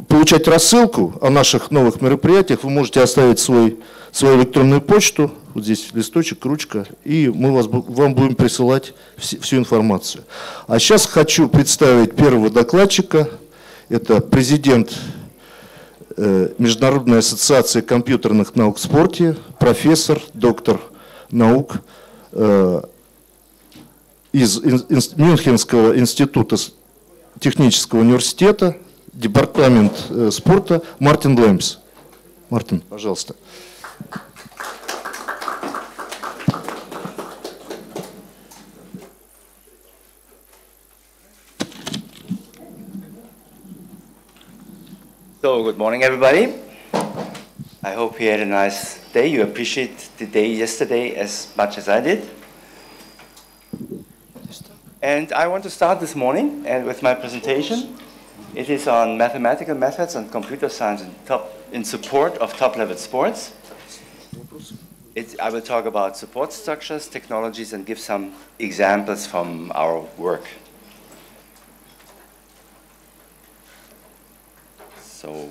получать рассылку о наших новых мероприятиях, вы можете оставить свою электронную почту, вот здесь листочек, ручка, и мы вам будем присылать всю информацию. А сейчас хочу представить первого докладчика. Это президент Международной ассоциации компьютерных наук в спорте, профессор, доктор наук из Мюнхенского института технического университета, департамент спорта Мартин Лэмс. Мартин, пожалуйста. So, good morning, everybody. I hope you had a nice day. You appreciate the day yesterday as much as I did. And I want to start this morning with my presentation. It is on mathematical methods and computer science in support of top-level sports. I will talk about support structures, technologies, and give some examples from our work. So,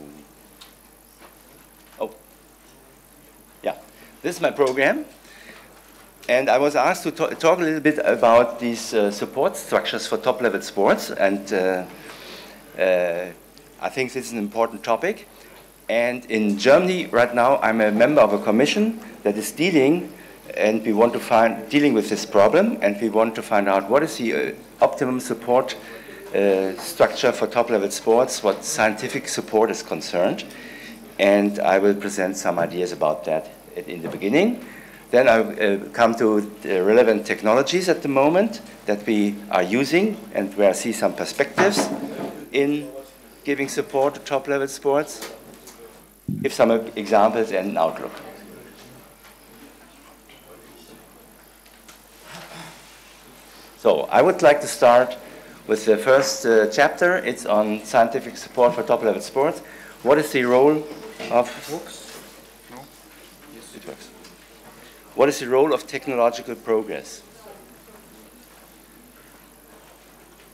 this is my program. And I was asked to talk a little bit about these support structures for top-level sports. And I think this is an important topic. And in Germany right now, I'm a member of a commission that is dealing with this problem. And we want to find out what is the optimum support structure for top-level sports, what scientific support is concerned. And I will present some ideas about that in the beginning. Then I come to the relevant technologies at the moment that we are using and where I see some perspectives in giving support to top-level sports. Give some examples and an outlook. So I would like to start with the first chapter. It's on scientific support for top-level sports. What is the role of... What is the role of technological progress?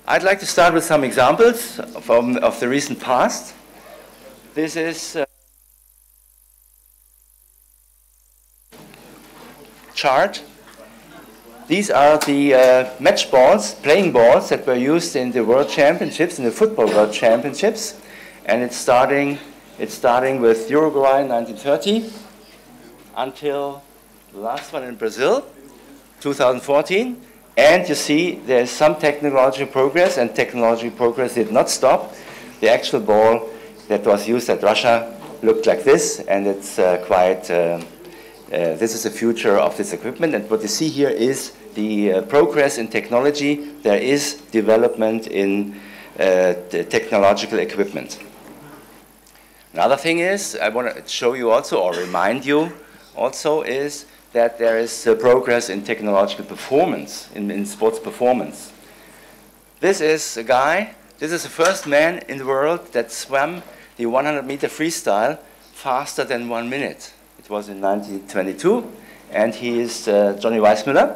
I'd like to start with some examples of the recent past. This is a chart. These are the match balls, playing balls that were used in the World Championships, in the Football World Championships. And it's starting with Uruguay in 1930 until the last one in Brazil, 2014. And you see there's some technological progress, and technological progress did not stop. The actual ball that was used at Russia looked like this, and it's this is the future of this equipment. And what you see here is the progress in technology. There is development in the technological equipment. Another thing is, I want to show you also, or remind you also, is that there is progress in technological performance, in sports performance. This is a guy, this is the first man in the world that swam the 100-meter freestyle faster than 1 minute. It was in 1922, and he is Johnny Weissmuller.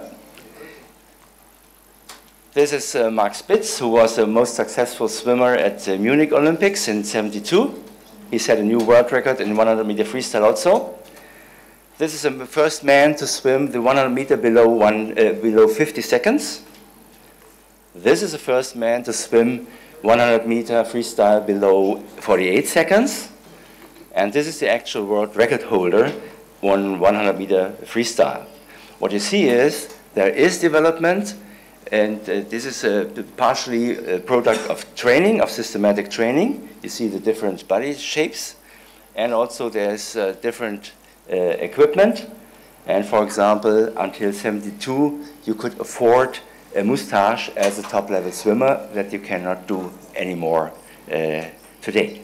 This is Mark Spitz, who was the most successful swimmer at the Munich Olympics in '72. He set a new world record in 100-meter freestyle also. This is the first man to swim the 100 meter below 50 seconds. This is the first man to swim 100 meter freestyle below 48 seconds. And this is the actual world record holder on 100 meter freestyle. What you see is there is development, and this is partially a product of training, of systematic training. You see the different body shapes, and also there's different equipment. And for example, until '72, you could afford a mustache as a top-level swimmer that you cannot do anymore today.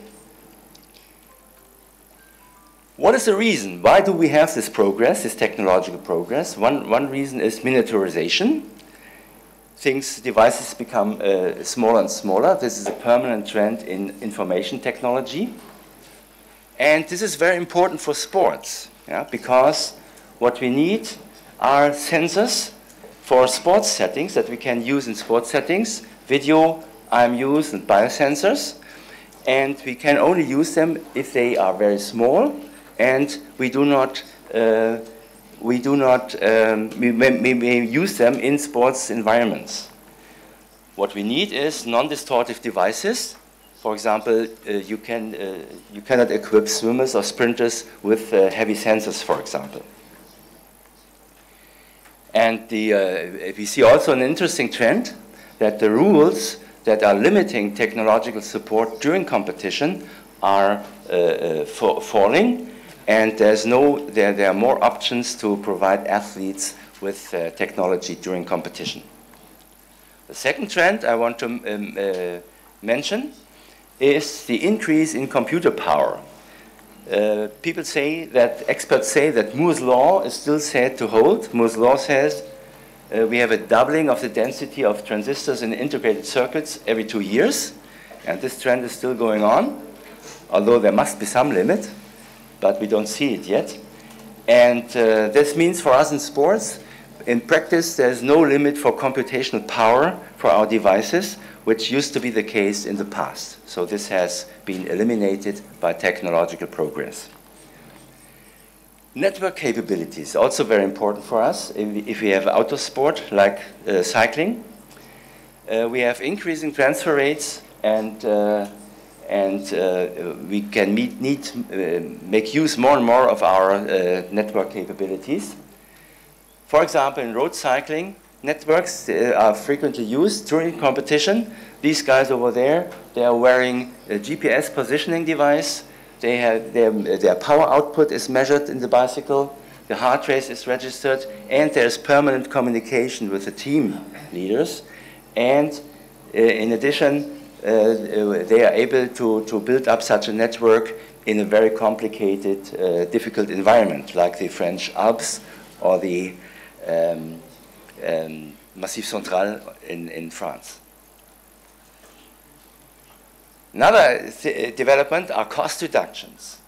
What is the reason? Why do we have this progress, this technological progress? One reason is miniaturization. Devices become smaller and smaller. This is a permanent trend in information technology. And this is very important for sports, because what we need are sensors for sports settings that we can use in sports settings, video, IMUs, and biosensors. and we can only use them if they are very small, and we may use them in sports environments. What we need is non-distortive devices. For example, you cannot equip swimmers or sprinters with heavy sensors, for example. And we see also an interesting trend that the rules that are limiting technological support during competition are falling, and there are more options to provide athletes with technology during competition. The second trend I want to mention is the increase in computer power. Experts say that Moore's law is still said to hold. Moore's law says we have a doubling of the density of transistors in integrated circuits every 2 years, and this trend is still going on, although there must be some limit, but we don't see it yet. And this means for us in sports, in practice, there's no limit for computational power for our devices, which used to be the case in the past. So this has been eliminated by technological progress. Network capabilities, also very important for us. If we have outdoor sport like cycling, we have increasing transfer rates, and we can make use more and more of our network capabilities. For example, in road cycling, networks are frequently used during competition. These guys over there, they are wearing a GPS positioning device. They have their power output is measured in the bicycle. The heart rate is registered, and there's permanent communication with the team leaders. And in addition, they are able to build up such a network in a very complicated, difficult environment, like the French Alps or the Massif Central in France. Another development are cost reductions.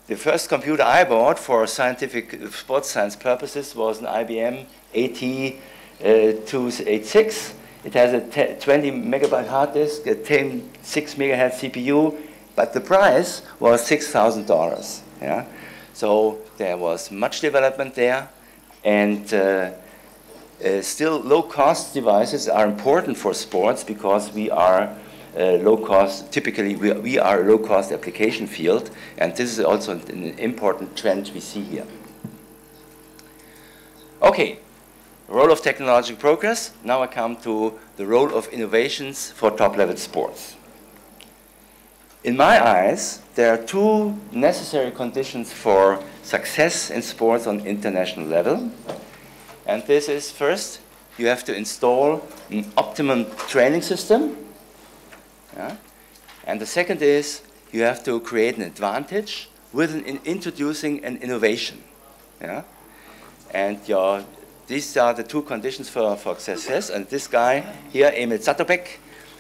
The first computer I bought for scientific sports science purposes was an IBM AT286. It has a 20 megabyte hard disk, a 6 megahertz CPU, but the price was $6,000. Yeah? So there was much development there, and still low-cost devices are important for sports because we are low-cost. Typically, we are a low-cost application field, and this is also an important trend we see here. Okay, role of technological progress. Now I come to the role of innovations for top-level sports. In my eyes, there are two necessary conditions for success in sports on international level. And this is, first, you have to install an optimum training system. Yeah? And the second is, you have to create an advantage with introducing an innovation. Yeah? And these are the two conditions for success. And this guy here, Emil Zatopek,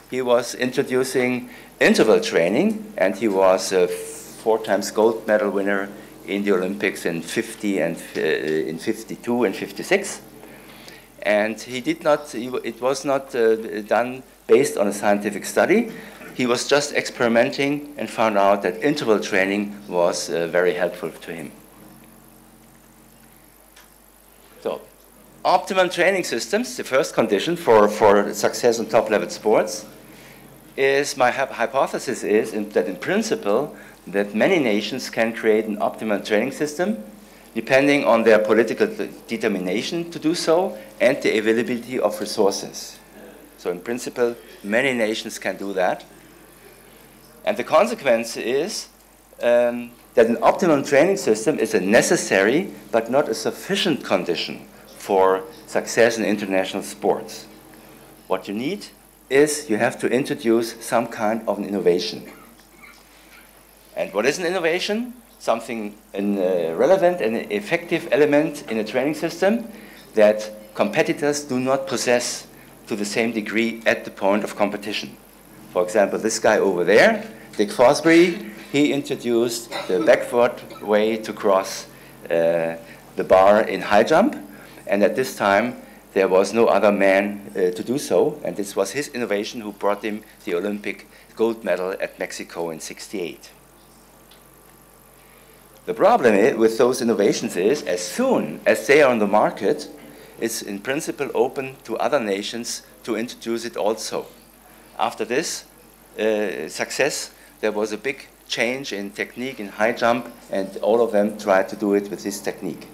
he was introducing interval training, and he was a 4-time gold medal winner in the Olympics in 50 and in 52 and 56. And it was not done based on a scientific study. He was just experimenting and found out that interval training was very helpful to him. So, optimum training systems, the first condition for success in top-level sports, is my hypothesis is that in principle, that many nations can create an optimum training system depending on their political determination to do so and the availability of resources. So in principle, many nations can do that. And the consequence is that an optimum training system is a necessary but not a sufficient condition for success in international sports. What you need is you have to introduce some kind of an innovation. And what is an innovation? Something relevant and effective element in a training system that competitors do not possess to the same degree at the point of competition. For example, this guy over there, Dick Fosbury, he introduced the backward way to cross the bar in high jump. And at this time, there was no other man to do so, and this was his innovation who brought him the Olympic gold medal at Mexico in '68. The problem with those innovations is, as soon as they are on the market, it's in principle open to other nations to introduce it also. After this success, there was a big change in technique in high jump, and all of them tried to do it with this technique.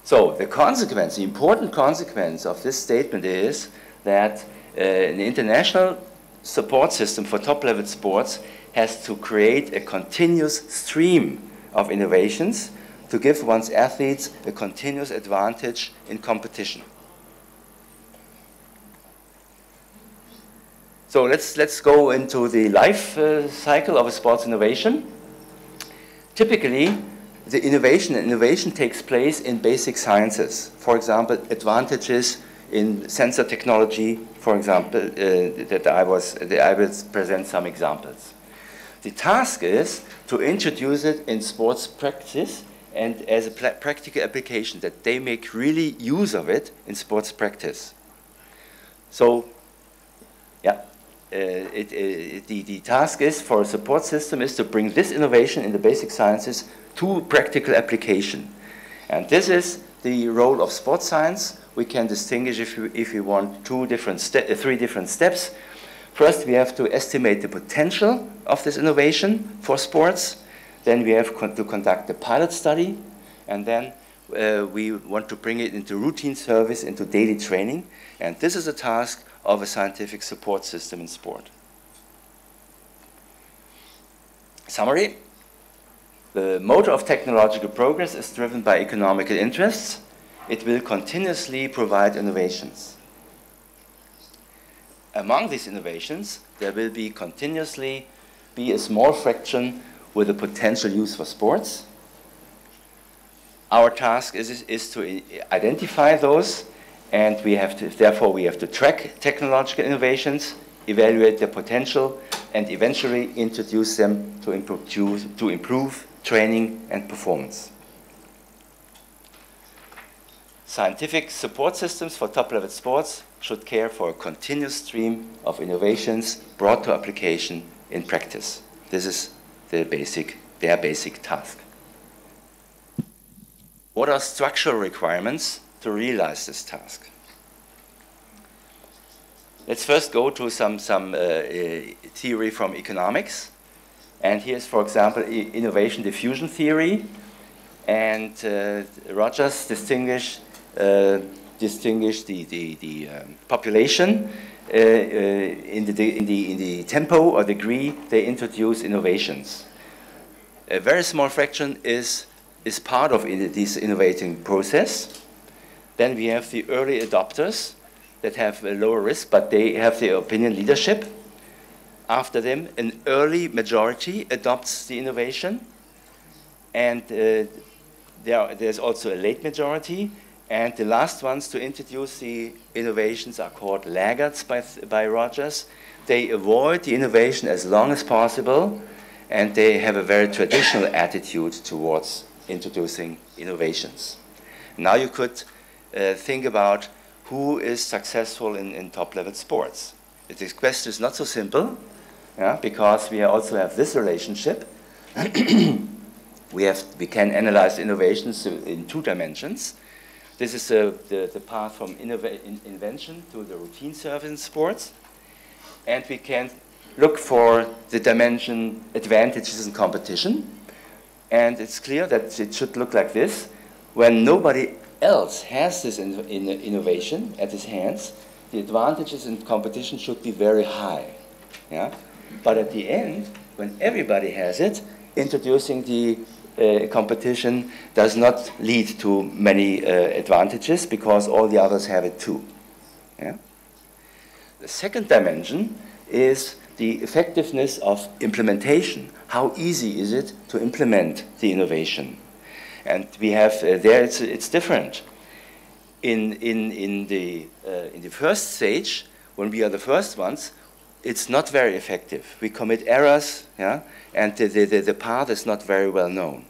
So the consequence, the important consequence of this statement is that an international support system for top-level sports has to create a continuous stream of innovations to give one's athletes a continuous advantage in competition. So let's go into the life cycle of a sports innovation. Typically, the innovation takes place in basic sciences. For example, advantages in sensor technology, for example, that I will present some examples. The task is to introduce it in sports practice and as a practical application, that they make really use of it in sports practice. So, yeah, the task is for a support system is to bring this innovation in the basic sciences to practical application. And this is the role of sports science. We can distinguish, if you want, three different steps. First, we have to estimate the potential of this innovation for sports. Then we have to conduct a pilot study. And then we want to bring it into routine service, into daily training. And this is a task of a scientific support system in sport. Summary. The motor of technological progress is driven by economical interests. It will continuously provide innovations. Among these innovations, there will be continuously be a small fraction with a potential use for sports. Our task is to identify those, and therefore we have to track technological innovations, evaluate their potential, and eventually introduce them to improve training and performance. Scientific support systems for top-level sports should care for a continuous stream of innovations brought to application in practice. This is their basic task. What are structural requirements to realize this task? Let's first go to some theory from economics. And here's, for example, innovation diffusion theory. And Rogers distinguished the population in the tempo or degree they introduce innovations. A very small fraction is part of this innovating process. Then we have the early adopters that have a lower risk, but they have the opinion leadership. After them, an early majority adopts the innovation. And there's also a late majority. And the last ones to introduce the innovations are called laggards by Rogers. They avoid the innovation as long as possible, and they have a very traditional attitude towards introducing innovations. Now you could think about who is successful in top-level sports. This question is not so simple, because we also have this relationship. We can analyze innovations in two dimensions. This is the path from invention to the routine service in sports. And we can look for the dimension advantages in competition. And it's clear that it should look like this. When nobody else has this innovation at his hands, the advantages in competition should be very high. Yeah? But at the end, when everybody has it, introducing the competition does not lead to many advantages because all the others have it too. Yeah? The second dimension is the effectiveness of implementation. How easy is it to implement the innovation? And we have there it's different. In the first stage, when we are the first ones, it's not very effective. We commit errors, yeah, and the path is not very well known.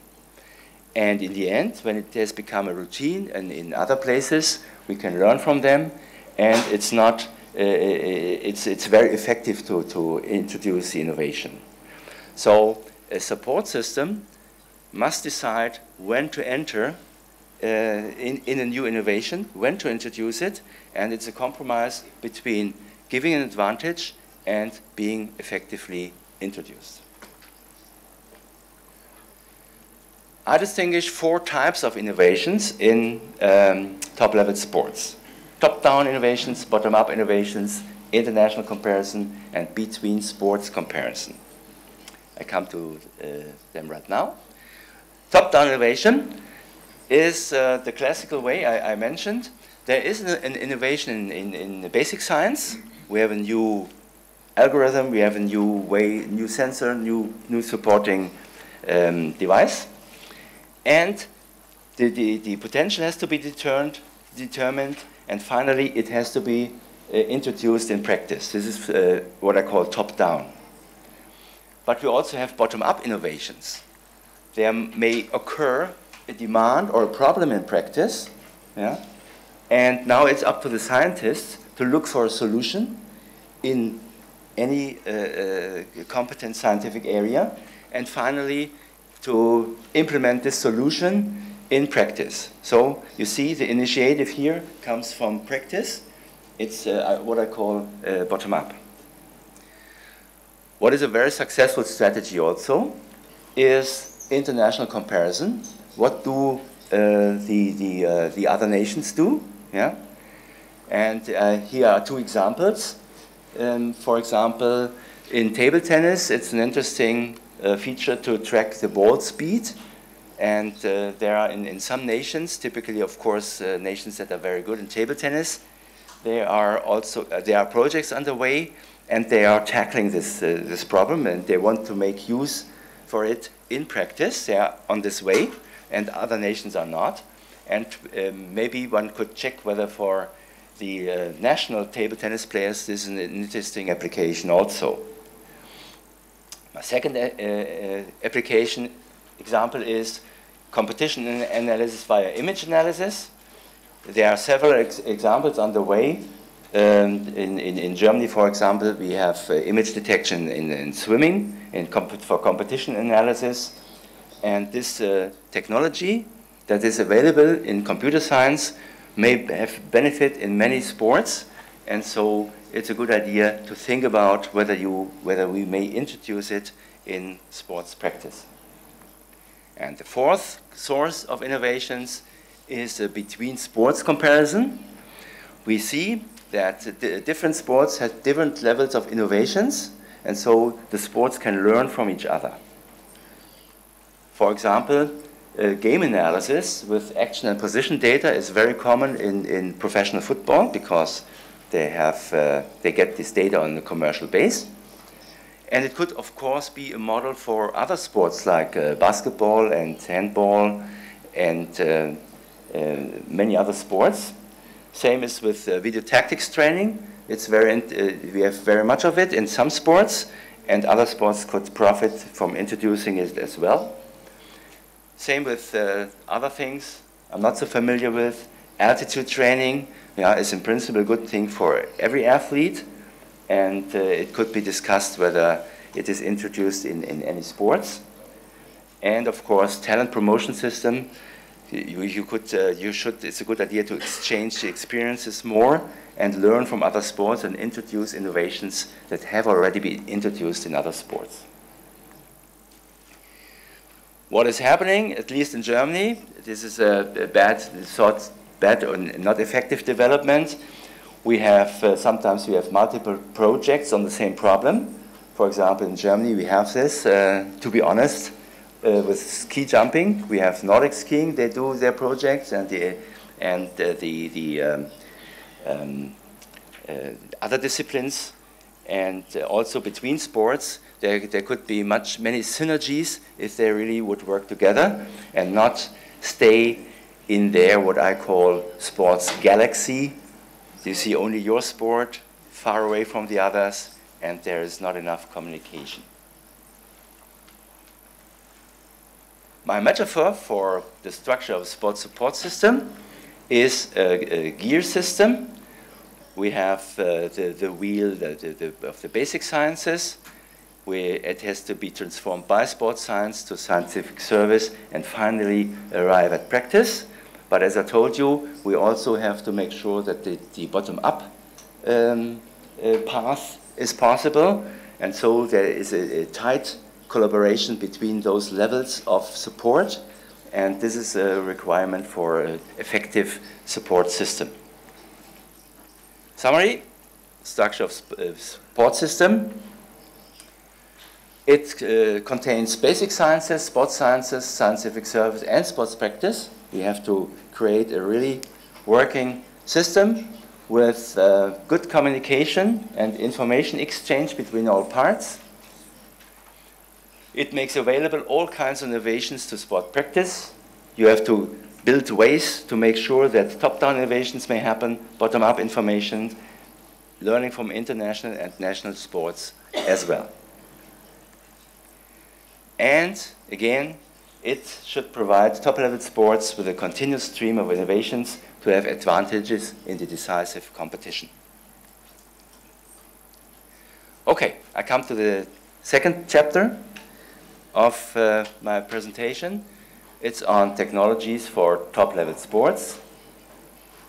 And in the end, when it has become a routine and in other places, we can learn from them, and it's not, it's very effective to introduce the innovation. So a support system must decide when to enter in a new innovation, when to introduce it, and it's a compromise between giving an advantage and being effectively introduced. I distinguish 4 types of innovations in top-level sports. Top-down innovations, bottom-up innovations, international comparison, and between sports comparison. I come to them right now. Top-down innovation is the classical way I mentioned. There is an innovation in the basic science. We have a new algorithm, we have a new way, new sensor, new supporting device. And the potential has to be determined, and finally it has to be introduced in practice. This is what I call top-down. But we also have bottom-up innovations. There may occur a demand or a problem in practice, yeah? And now it's up to the scientists to look for a solution in any competent scientific area, and finally to implement this solution in practice. So you see the initiative here comes from practice. It's what I call bottom-up. What is a very successful strategy also is international comparison. What do the other nations do? Yeah? And here are 2 examples. For example, in table tennis, it's an interesting feature to track the ball speed. And there are in some nations, typically, of course, nations that are very good in table tennis, there are projects underway, and they are tackling this problem, and they want to make use for it in practice. They are on this way, and other nations are not. And maybe one could check whether for the national table tennis players this is an interesting application also. My second application example is competition analysis via image analysis. There are several examples underway. In Germany, for example, we have image detection in swimming for competition analysis. And this technology that is available in computer science may have benefit in many sports. And so it's a good idea to think about whether we may introduce it in sports practice. And the 4th source of innovations is between sports comparison. We see that different sports have different levels of innovations, and so the sports can learn from each other. For example, game analysis with action and position data is very common in professional football because they get this data on a commercial base. And it could, of course, be a model for other sports like basketball and handball and many other sports. Same is with video tactics training. We have very much of it in some sports, and other sports could profit from introducing it as well. Same with other things I'm not so familiar with. Altitude training is in principle a good thing for every athlete, and it could be discussed whether it is introduced in any sports. And of course, talent promotion system. It's a good idea to exchange the experiences more and learn from other sports and introduce innovations that have already been introduced in other sports. What is happening, at least in Germany, this is a bad or not effective development. We have, sometimes we have multiple projects on the same problem. For example, in Germany we have this, to be honest, with ski jumping. We have Nordic skiing, they do their projects, and other disciplines, and also between sports. There could be many synergies if they really would work together and not stay in their, what I call, sports galaxy. You see only your sport, far away from the others, and there is not enough communication. My metaphor for the structure of a sports support system is a gear system. We have the wheel of the basic sciences. It has to be transformed by sports science to scientific service and finally arrive at practice. But as I told you, we also have to make sure that the bottom-up path is possible. And so there is a tight collaboration between those levels of support. And this is a requirement for an effective support system. Summary, structure of support system. It contains basic sciences, sports sciences, scientific service, and sports practice. We have to create a really working system with good communication and information exchange between all parts. It makes available all kinds of innovations to sport practice. You have to build ways to make sure that top-down innovations may happen, bottom-up information, learning from international and national sports as well. And again, it should provide top-level sports with a continuous stream of innovations to have advantages in the decisive competition. Okay, I come to the second chapter of my presentation. It's on technologies for top-level sports.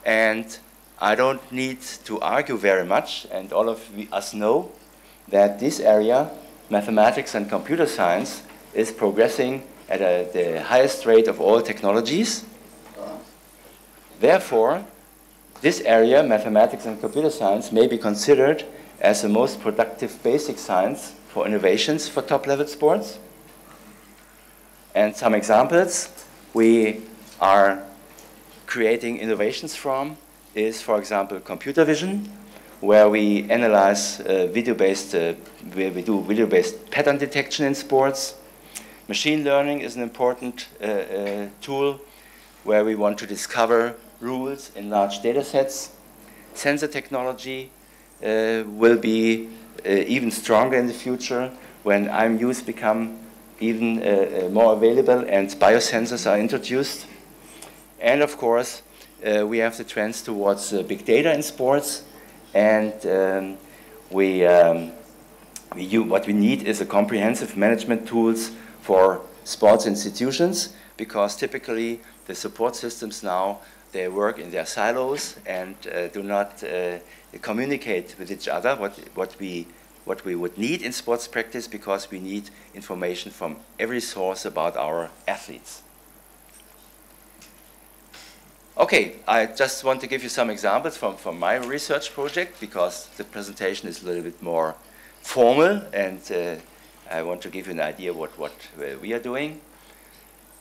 And I don't need to argue very much, and all of us know that this area, mathematics and computer science, is progressing at the highest rate of all technologies. Therefore, this area, mathematics and computer science, may be considered as the most productive basic science for innovations for top-level sports. And some examples we are creating innovations from is, for example, computer vision, where we analyze where we do video-based pattern detection in sports. Machine learning is an important tool where we want to discover rules in large data sets. Sensor technology will be even stronger in the future when IMUs become even more available and biosensors are introduced. And of course, we have the trends towards big data in sports, and what we need is a comprehensive management tools for sports institutions, because typically the support systems now, they work in their silos and do not communicate with each other what we would need in sports practice, because we need information from every source about our athletes. Okay, I just want to give you some examples from my research project, because the presentation is a little bit more formal, and I want to give you an idea what we are doing.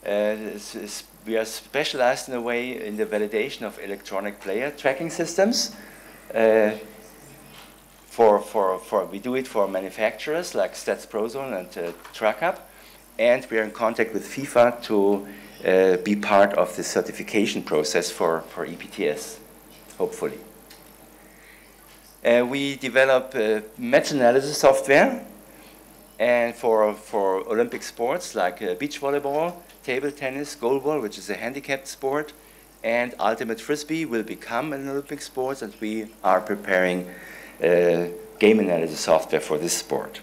We are specialized in a way in the validation of electronic player tracking systems. We do it for manufacturers like Stats Prozone and TrackUp, and we are in contact with FIFA to be part of the certification process for EPTS, hopefully. We develop match analysis software and for Olympic sports like beach volleyball, table tennis, goalball, which is a handicapped sport, and ultimate frisbee will become an Olympic sport, and we are preparing game analysis software for this sport.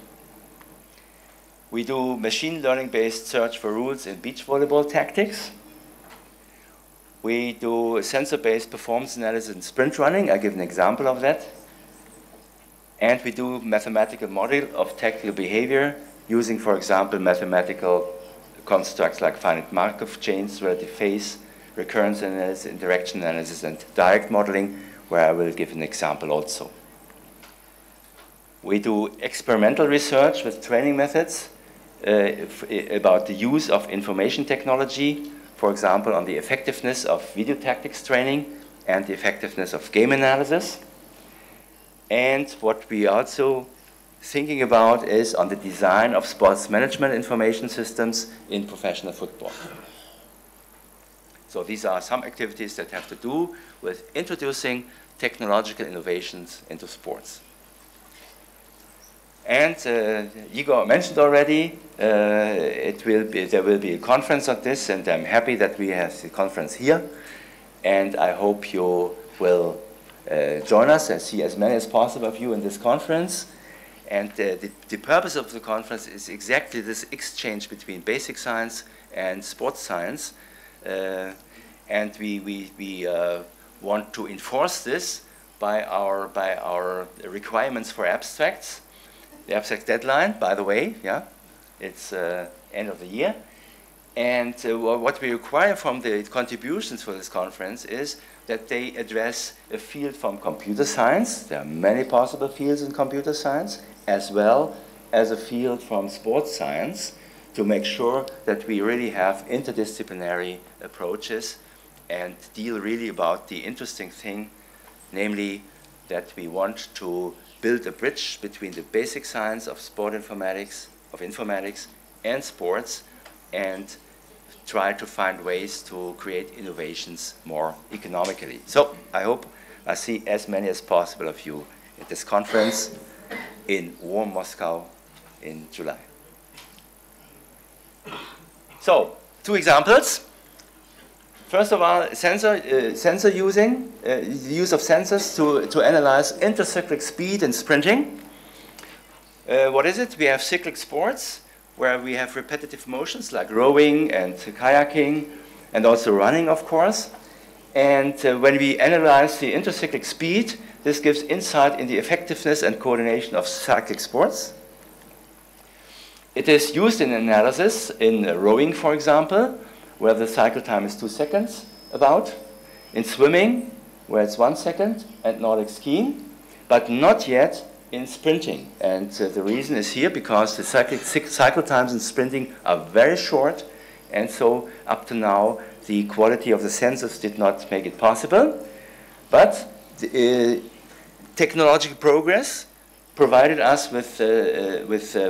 We do machine learning-based search for rules in beach volleyball tactics. We do sensor-based performance analysis in sprint running. I give an example of that. And we do mathematical model of tactical behavior using, for example, mathematical constructs like finite Markov chains, relative phase, recurrence analysis, interaction analysis, and direct modeling, where I will give an example also. We do experimental research with training methods about the use of information technology, for example, on the effectiveness of video tactics training and the effectiveness of game analysis. And what we are also thinking about is on the design of sports management information systems in professional football. So these are some activities that have to do with introducing technological innovations into sports. And Igor mentioned already, there will be a conference on this, and I'm happy that we have the conference here. And I hope you will join us and see as many as possible of you in this conference. And the purpose of the conference is exactly this exchange between basic science and sports science. And we want to enforce this by our requirements for abstracts. The abstract deadline, by the way, yeah, it's end of the year. And what we require from the contributions for this conference is that they address a field from computer science. There are many possible fields in computer science, as well as a field from sports science, to make sure that we really have interdisciplinary approaches and deal really about the interesting thing, namely that we want to build a bridge between the basic science of informatics and sports, and try to find ways to create innovations more economically. So I hope I see as many as possible of you at this conference in warm Moscow in July. So, 2 examples. First of all, sensor using, the use of sensors to analyze intercyclic speed and sprinting. What is it? We have cyclic sports where we have repetitive motions like rowing and kayaking, and also running, of course. And when we analyze the intercyclic speed, this gives insight in the effectiveness and coordination of cyclic sports. It is used in analysis in rowing, for example, where the cycle time is 2 seconds about, in swimming, where it's 1 second, and Nordic skiing, but not yet in sprinting. And the reason is here because the cycle times in sprinting are very short, and so up to now the quality of the sensors did not make it possible. But technological progress provided us with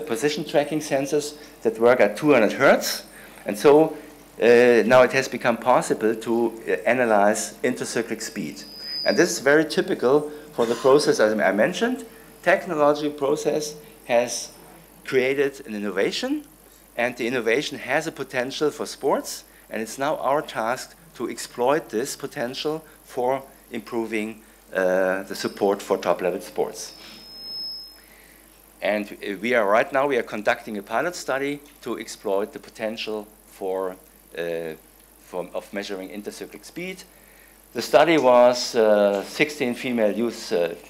position tracking sensors that work at 200 Hertz, and so now it has become possible to analyze intercyclic speed. And this is very typical for the process as I mentioned. Technological process has created an innovation, and the innovation has a potential for sports, and it's now our task to exploit this potential for improving the support for top-level sports. And right now we are conducting a pilot study to exploit the potential of measuring intercyclic speed. The study was 16 male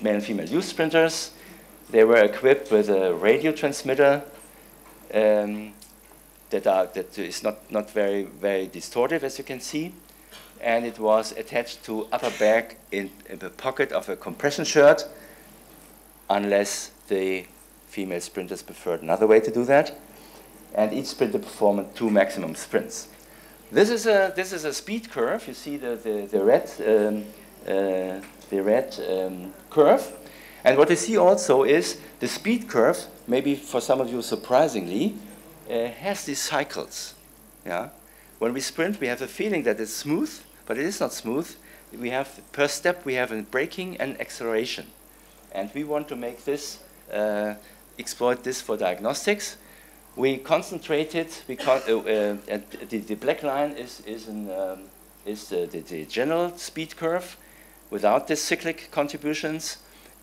and female youth sprinters. They were equipped with a radio transmitter that is not very, very distortive, as you can see. And it was attached to upper back in the pocket of a compression shirt, unless the female sprinters preferred another way to do that. And each sprinter performed 2 maximum sprints. This is a speed curve. You see the red curve. And what you see also is the speed curve, maybe for some of you surprisingly, has these cycles. Yeah? When we sprint, we have a feeling that it's smooth, but it is not smooth. We have, per step, we have a braking and acceleration. And we want to make this, exploit this for diagnostics. We concentrated, and the black line is the general speed curve without the cyclic contributions.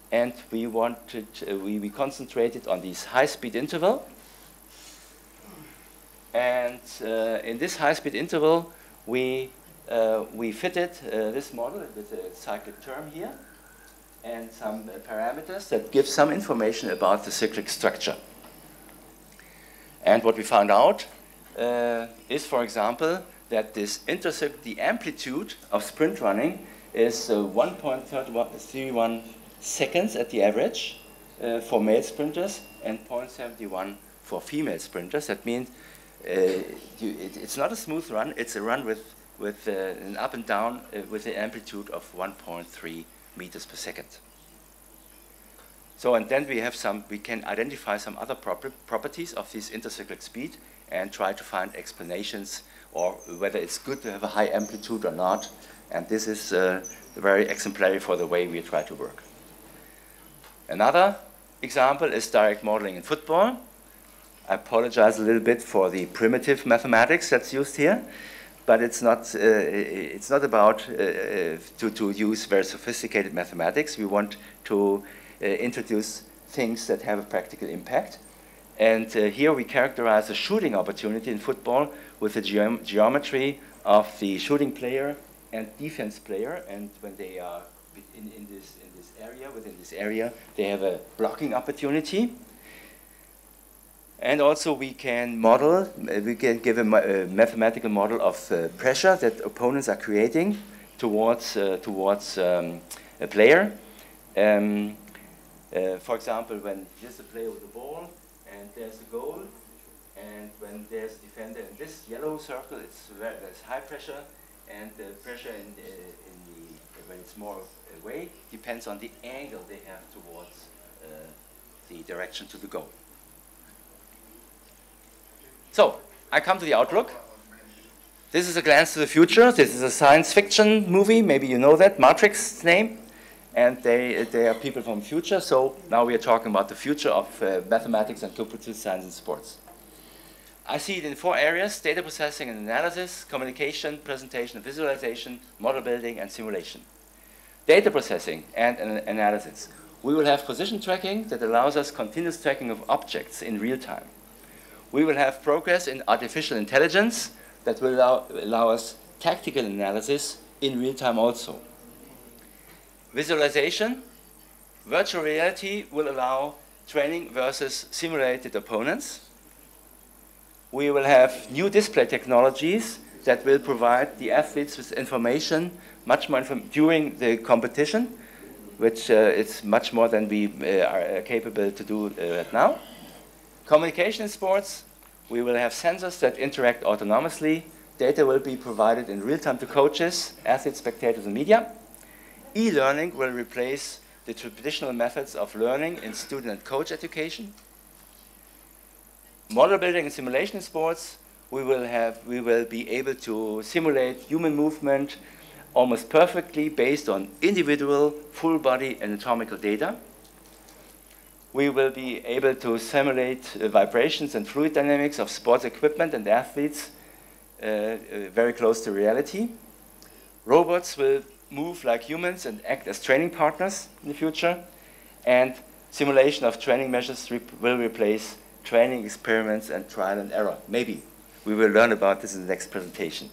And we concentrated on this high-speed interval. And in this high-speed interval, we fitted this model with a cyclic term here and some parameters that give some information about the cyclic structure. And what we found out is, for example, that the amplitude of sprint running is 1.31 seconds at the average for male sprinters and 0.71 for female sprinters. That means it's not a smooth run, it's a run with an up and down with an amplitude of 1.3 meters per second. So, and then we can identify some other properties of this intercyclic speed and try to find explanations, or whether it's good to have a high amplitude or not. And this is very exemplary for the way we try to work. Another example is direct modeling in football. I apologize a little bit for the primitive mathematics that's used here, but it's not about to use very sophisticated mathematics. We want to introduce things that have a practical impact. And here we characterize a shooting opportunity in football with the geometry of the shooting player and defense player. And when they are in this area, within this area, they have a blocking opportunity. And also we can model, we can give a mathematical model of pressure that opponents are creating towards a player. For example, when here's the player with the ball, and there's the goal, and when there's a defender in this yellow circle, there's high pressure, and the pressure when it's more away depends on the angle they have towards the direction to the goal. So, I come to the outlook. This is a glance to the future. This is a science fiction movie. Maybe you know that, Matrix name. And they are people from the future. So now we are talking about the future of mathematics and computer science in sports. I see it in 4 areas: data processing and analysis, communication, presentation and visualization, model building and simulation. Data processing and analysis. We will have position tracking that allows us continuous tracking of objects in real time. We will have progress in artificial intelligence that will allow us tactical analysis in real time also. Visualization, virtual reality will allow training versus simulated opponents. We will have new display technologies that will provide the athletes with information, much more during the competition, which is much more than we are capable to do right now. Communication in sports, we will have sensors that interact autonomously. Data will be provided in real time to coaches, athletes, spectators, and media. E-learning will replace the traditional methods of learning in student and coach education. Model building and simulation in sports, we will be able to simulate human movement almost perfectly based on individual full body anatomical data. We will be able to simulate vibrations and fluid dynamics of sports equipment and athletes very close to reality. Robots will move like humans and act as training partners in the future. And simulation of training measures will replace training experiments and trial and error. Maybe. We will learn about this in the next presentation.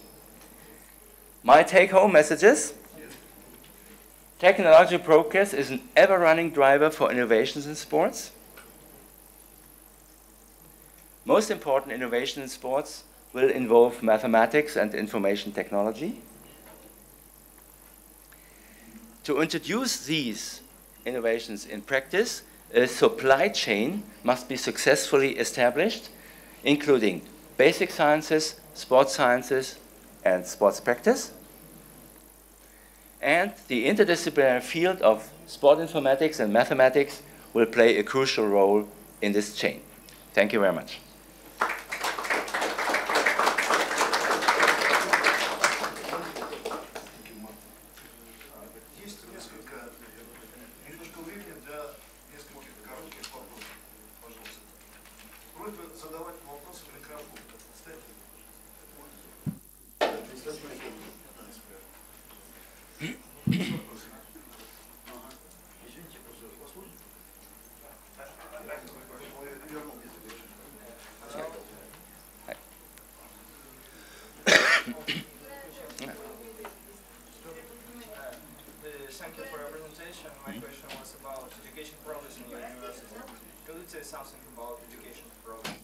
My take-home messages. Technological progress is an ever-running driver for innovations in sports. Most important innovation in sports will involve mathematics and information technology. To introduce these innovations in practice, a supply chain must be successfully established, including basic sciences, sports sciences, and sports practice. And the interdisciplinary field of sport informatics and mathematics will play a crucial role in this chain. Thank you very much. Thank you for your presentation. My question was about education progress in your university. Could you say something about education progress?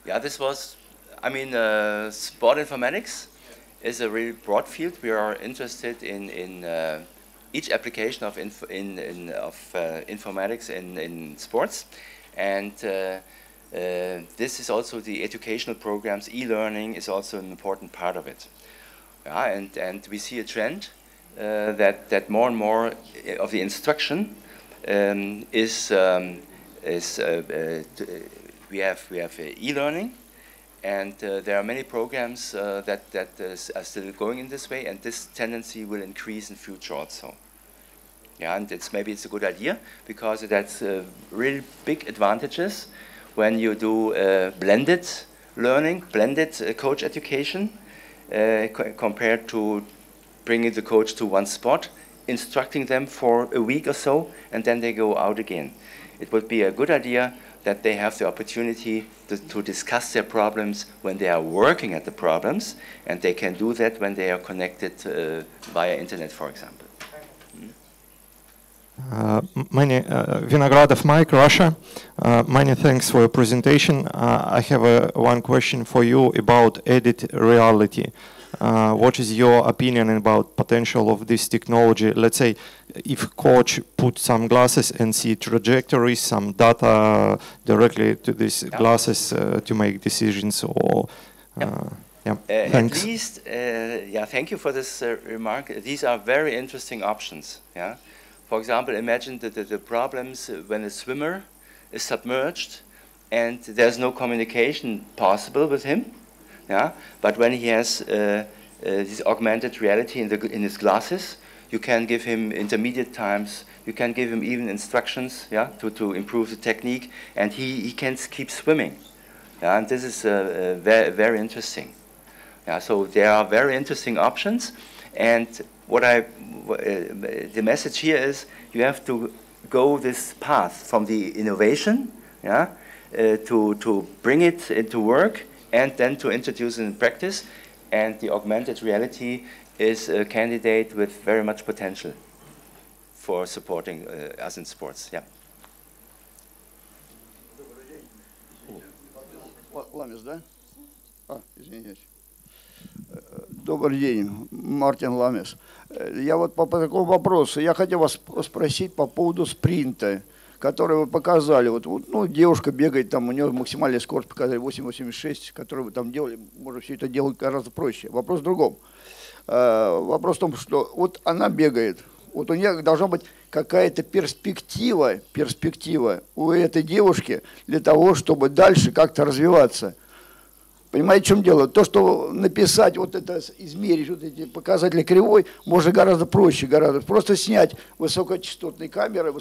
Yeah, this was, I mean, sport informatics is a really broad field. We are interested in each application of informatics in sports, and this is also the educational programs. E-learning is also an important part of it. Yeah, and we see a trend that more and more of the instruction we have e-learning, and there are many programs that are still going in this way, and this tendency will increase in future also. Yeah, and maybe it's a good idea because it has really big advantages when you do blended learning, blended coach education, compared to bringing the coach to one spot, instructing them for a week or so, and then they go out again. It would be a good idea that they have the opportunity to discuss their problems when they are working at the problems, and they can do that when they are connected via internet, for example. Vinogradov Mike, Russia. Many thanks for your presentation. I have one question for you about added reality. What is your opinion about potential of this technology? Let's say if coach put some glasses and see trajectories, some data directly to these glasses to make decisions, or thanks. At least, thank you for this remark. These are very interesting options. Yeah. For example, imagine the problems when a swimmer is submerged and there's no communication possible with him. Yeah? But when he has this augmented reality in his glasses, you can give him intermediate times, you can give him even instructions, yeah, to improve the technique, and he can keep swimming. Yeah? And this is very, very interesting. Yeah, so there are very interesting options, and the message here is you have to go this path from the innovation, yeah, to bring it into work and then to introduce it in practice. And the augmented reality is a candidate with very much potential for supporting us in sports. Yeah. Ламес, да? Извините. Добрый день, Мартин Ламес. Я вот по такому вопросу, я хотел вас спросить по поводу спринта, который вы показали. Вот, ну, девушка бегает, там у нее максимальная скорость показали 8,86, которую вы там делали, можно все это делать гораздо проще. Вопрос в другом. Вопрос в том, что вот она бегает, вот у нее должна быть какая-то перспектива у этой девушки для того, чтобы дальше как-то развиваться. Понимаете, в чем дело? То, что написать, вот это, измерить вот эти показатели кривой, можно гораздо проще, гораздо. Просто снять высокочастотные камеры,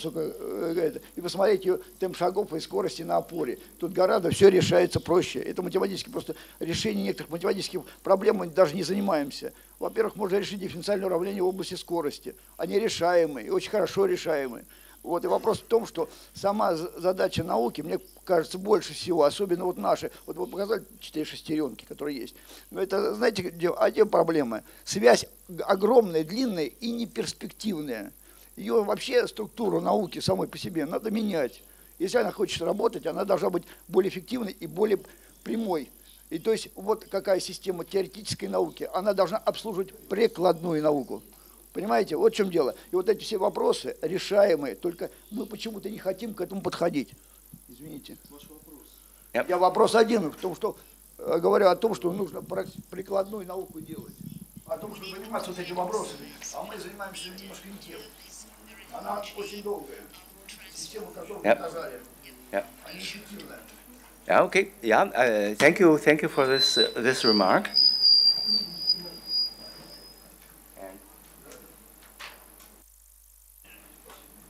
и посмотреть ее темп шагов и скорости на опоре. Тут гораздо все решается проще. Это математически просто решение некоторых математических проблем мы даже не занимаемся. Во-первых, можно решить дифференциальное уравнение в области скорости. Они решаемые, и очень хорошо решаемые. Вот, и вопрос в том, что сама задача науки, мне кажется, больше всего, особенно вот наши, вот вы показали 4 шестеренки, которые есть. Но это, знаете, где проблема? Связь огромная, длинная и неперспективная. Ее вообще структуру науки самой по себе надо менять. Если она хочет работать, она должна быть более эффективной и более прямой. И то есть вот какая система теоретической науки, она должна обслуживать прикладную науку. Понимаете, вот в чем дело. И вот эти все вопросы решаемые, только мы почему-то не хотим к этому подходить. Извините. Ваш вопрос. Я вопрос один, в том, что говорю о том, что нужно прикладную науку делать. О том, что заниматься вот этими вопросами. А мы занимаемся немножко не тем. Она очень долгая. Система, которую показали. Она эффективная. Yeah, okay. Yeah, thank you for this remark.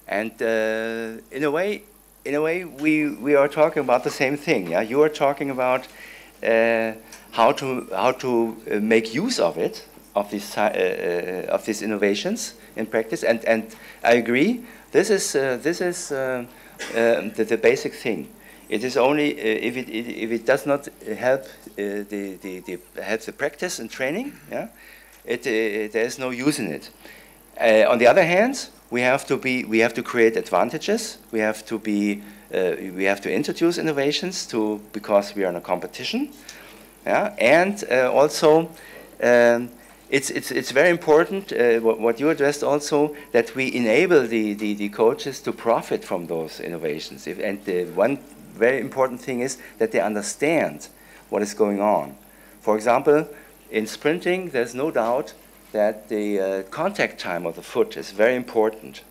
And in a way, we are talking about the same thing. Yeah, you are talking about how to make use of it, of these innovations in practice. And I agree. This is the basic thing. It is only if it does not help the practice and training. Yeah, there is no use in it. On the other hand, we have to create advantages. We have to introduce innovations because we are in a competition. Yeah, and also it's very important what you addressed also, that we enable the coaches to profit from those innovations. And one very important thing is that they understand what is going on. For example, in sprinting, there's no doubt that the contact time of the foot is very important,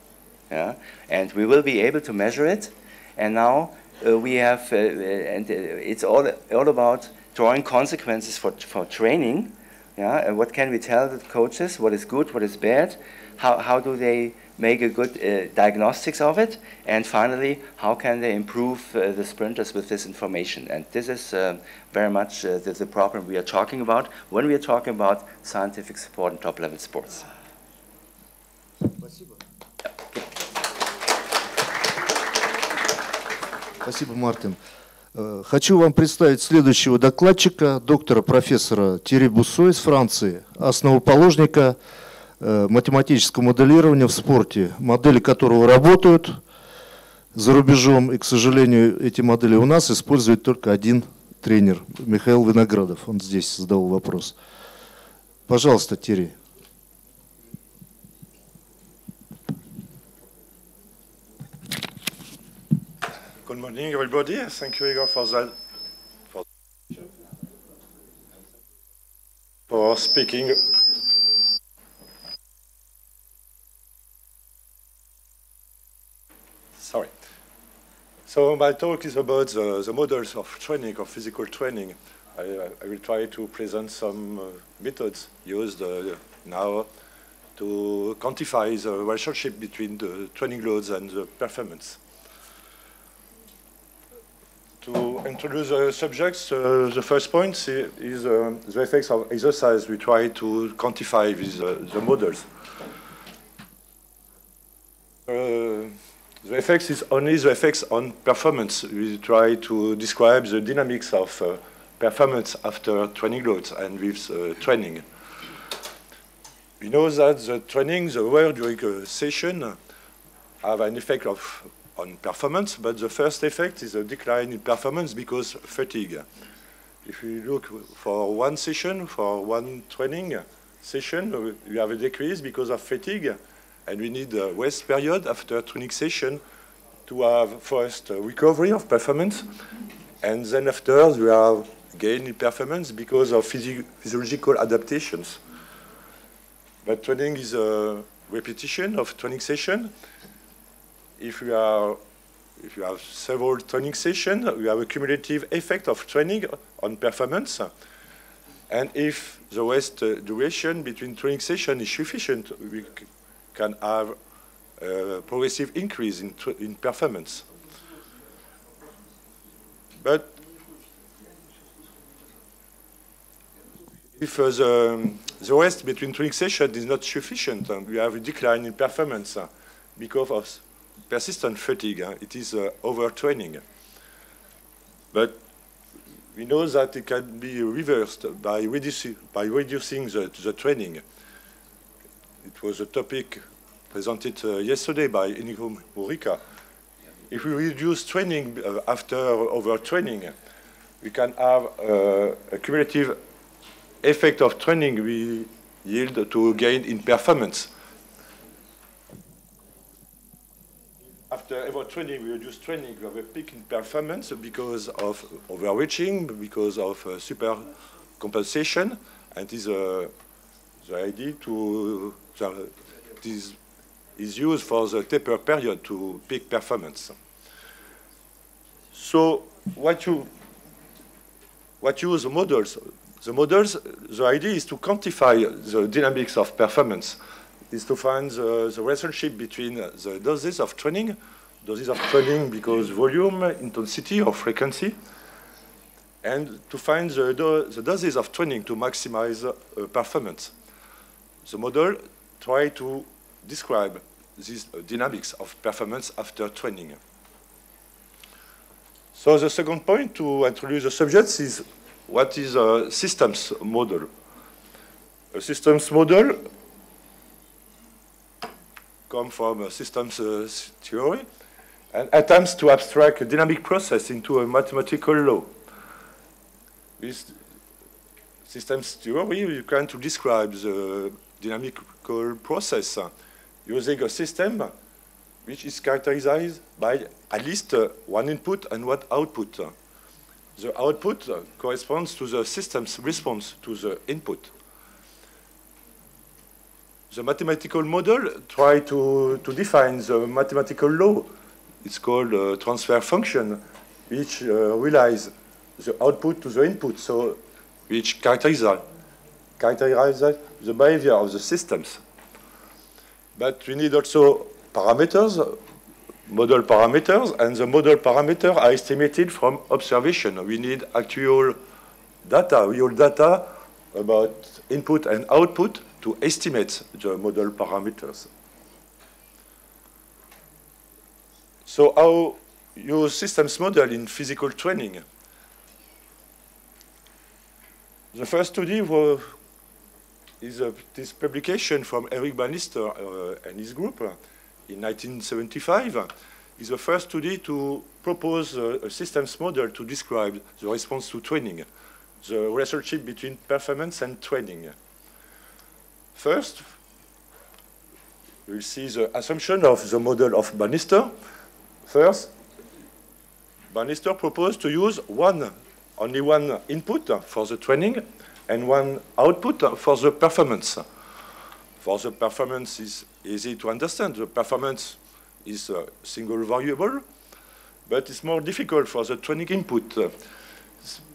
yeah? And we will be able to measure it. And now we have, and it's all about drawing consequences for training, yeah? And what can we tell the coaches? What is good? What is bad? How do they make a good diagnostics of it, and finally, how can they improve the sprinters with this information? And this is very much the problem we are talking about when we are talking about scientific support in top-level sports. Спасибо, Мартин. Хочу вам представить следующего докладчика, доктора профессора Тири Буссо из Франции, основоположника математического моделирования в спорте, модели которого работают за рубежом, и, к сожалению, эти модели у нас использует только один тренер, Михаил Виноградов. Он здесь задал вопрос. Пожалуйста, Тири. Good morning, everybody. Thank you, Igor, for speaking. Sorry. So my talk is about the models of training, of physical training. I will try to present some methods used now to quantify the relationship between the training loads and the performance. To introduce the subjects, the first point is the effects of exercise. We try to quantify with the models. The effects is only the effects on performance. We try to describe the dynamics of performance after training loads and with training. We know that the training, the work during a session, have an effect on performance, but the first effect is a decline in performance because fatigue. If we look for one session, for one training session, we have a decrease because of fatigue, and we need a rest period after training session to have first a recovery of performance, and then after we have gain in performance because of physiological adaptations. But training is a repetition of training session. If you have several training sessions, we have a cumulative effect of training on performance. And if the rest duration between training sessions is sufficient, we can have a progressive increase in performance. But if the rest between training sessions is not sufficient, we have a decline in performance because of persistent fatigue. It is overtraining. But we know that it can be reversed by reducing the training. It was a topic presented yesterday by Inigo Murica. If we reduce training after overtraining, we can have a cumulative effect of training we yield to gain in performance. After overtraining, we reduce training, we have a peak in performance because of overreaching, because of super compensation, and is the idea is used for the taper period to peak performance. So what use the models? The models, the idea is to quantify the dynamics of performance, is to find the relationship between the doses of training because volume, intensity, or frequency, and to find the doses of training to maximize performance. The model tries to describe these dynamics of performance after training. So the second point to introduce the subjects is what is a systems model. A systems model comes from a systems theory and attempts to abstract a dynamic process into a mathematical law. With systems theory, you can to describe the dynamical process using a system which is characterized by at least one input and one output. The output corresponds to the system's response to the input. The mathematical model tries to define the mathematical law. It's called a transfer function, which relies the output to the input, so which characterizes the behavior of the systems. But we need also parameters, model parameters, and the model parameters are estimated from observation. We need actual data, real data about input and output to estimate the model parameters. So how use systems model in physical training? The first study is this publication from Eric Bannister and his group in 1975. Is the first study to propose a systems model to describe the response to training, the relationship between performance and training. First, we'll see the assumption of the model of Bannister. First, Bannister proposed to use only one input for the training and one output for the performance. For the performance, is easy to understand. The performance is a single variable, but it's more difficult for the training input.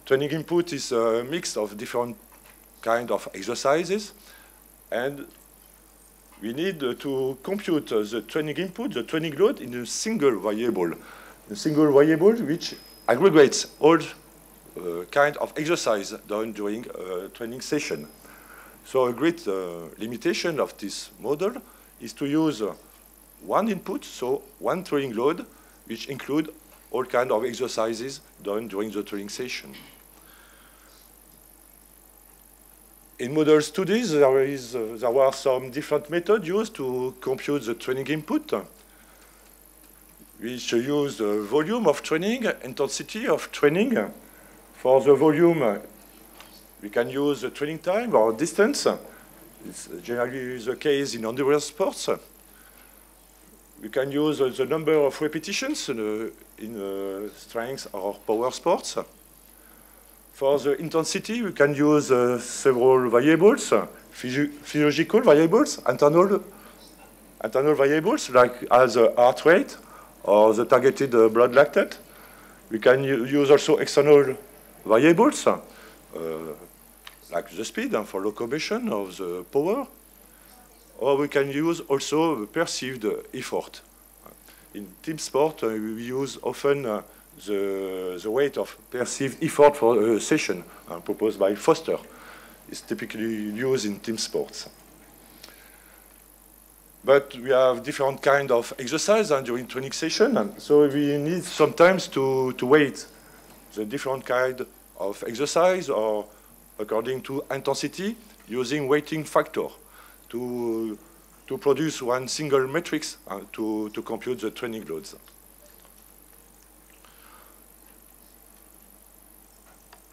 Training input is a mix of different kinds of exercises, and we need to compute the training input, the training load, in a single variable which aggregates all kind of exercise done during a training session. So a great limitation of this model is to use one input, so one training load, which include all kind of exercises done during the training session. In model studies, there were some different methods used to compute the training input, which use the volume of training, intensity of training. For the volume, we can use the training time or distance. It's generally the case in endurance sports. We can use the number of repetitions in strength or power sports. For the intensity, we can use several variables, physiological variables, internal variables, like as heart rate or the targeted blood lactate. We can use also external variables, like the speed for locomotion of the power, or we can use also perceived effort. In team sport, we use often the weight of perceived effort for a session proposed by Foster. It's typically used in team sports. But we have different kind of exercise during training session, and so we need sometimes to weight the different kind of exercise or according to intensity using weighting factor to produce one single matrix to compute the training loads.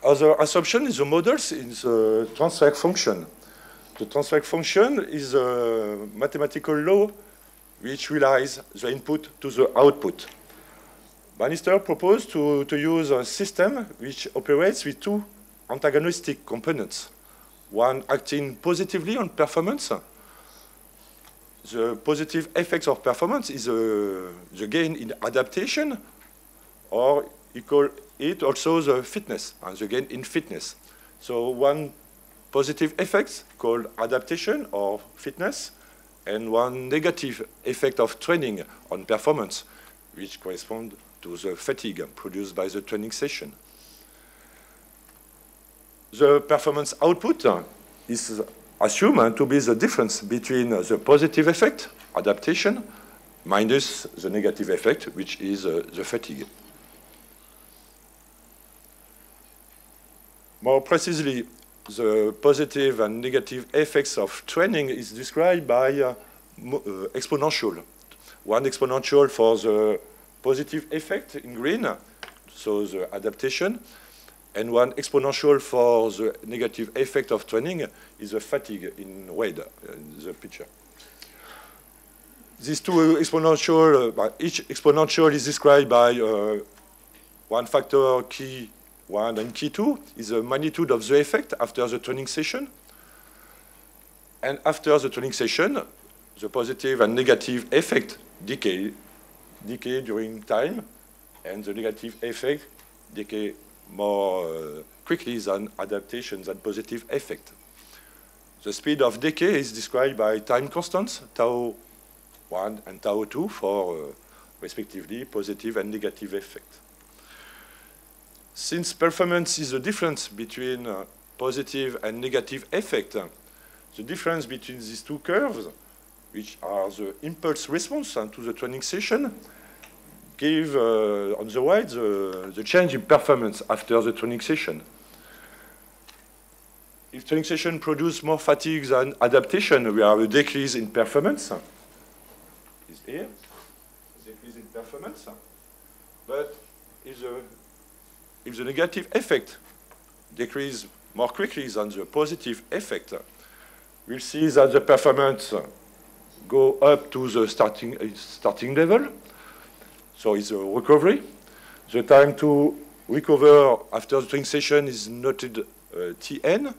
Other assumption is the models in the transfer function. The transfer function is a mathematical law which relies the input to the output. Bannister proposed to use a system which operates with two antagonistic components, one acting positively on performance. The positive effects of performance is the gain in adaptation, or you call it also the fitness, and the gain in fitness. So one positive effect called adaptation or fitness, and one negative effect of training on performance, which corresponds to the fatigue produced by the training session. The performance output is assumed to be the difference between the positive effect, adaptation, minus the negative effect, which is the fatigue. More precisely, the positive and negative effects of training is described by exponential. One exponential for the positive effect in green, so the adaptation, and one exponential for the negative effect of training is the fatigue in red, in the picture. These two exponential, each exponential is described by one factor key 1 and key 2 is the magnitude of the effect after the training session. And after the training session, the positive and negative effect decay during time, and the negative effect decay more quickly than adaptation, than positive effect. The speed of decay is described by time constants, tau 1 and tau 2 for respectively positive and negative effect. Since performance is the difference between positive and negative effect, the difference between these two curves, which are the impulse response to the training session, give on the right the change in performance after the training session. If training session produce more fatigue than adaptation, we have a decrease in performance. Is here, decrease in performance. But if the negative effect decrease more quickly than the positive effect, we'll see that the performance go up to the starting level. So it's a recovery. The time to recover after the training session is noted Tn.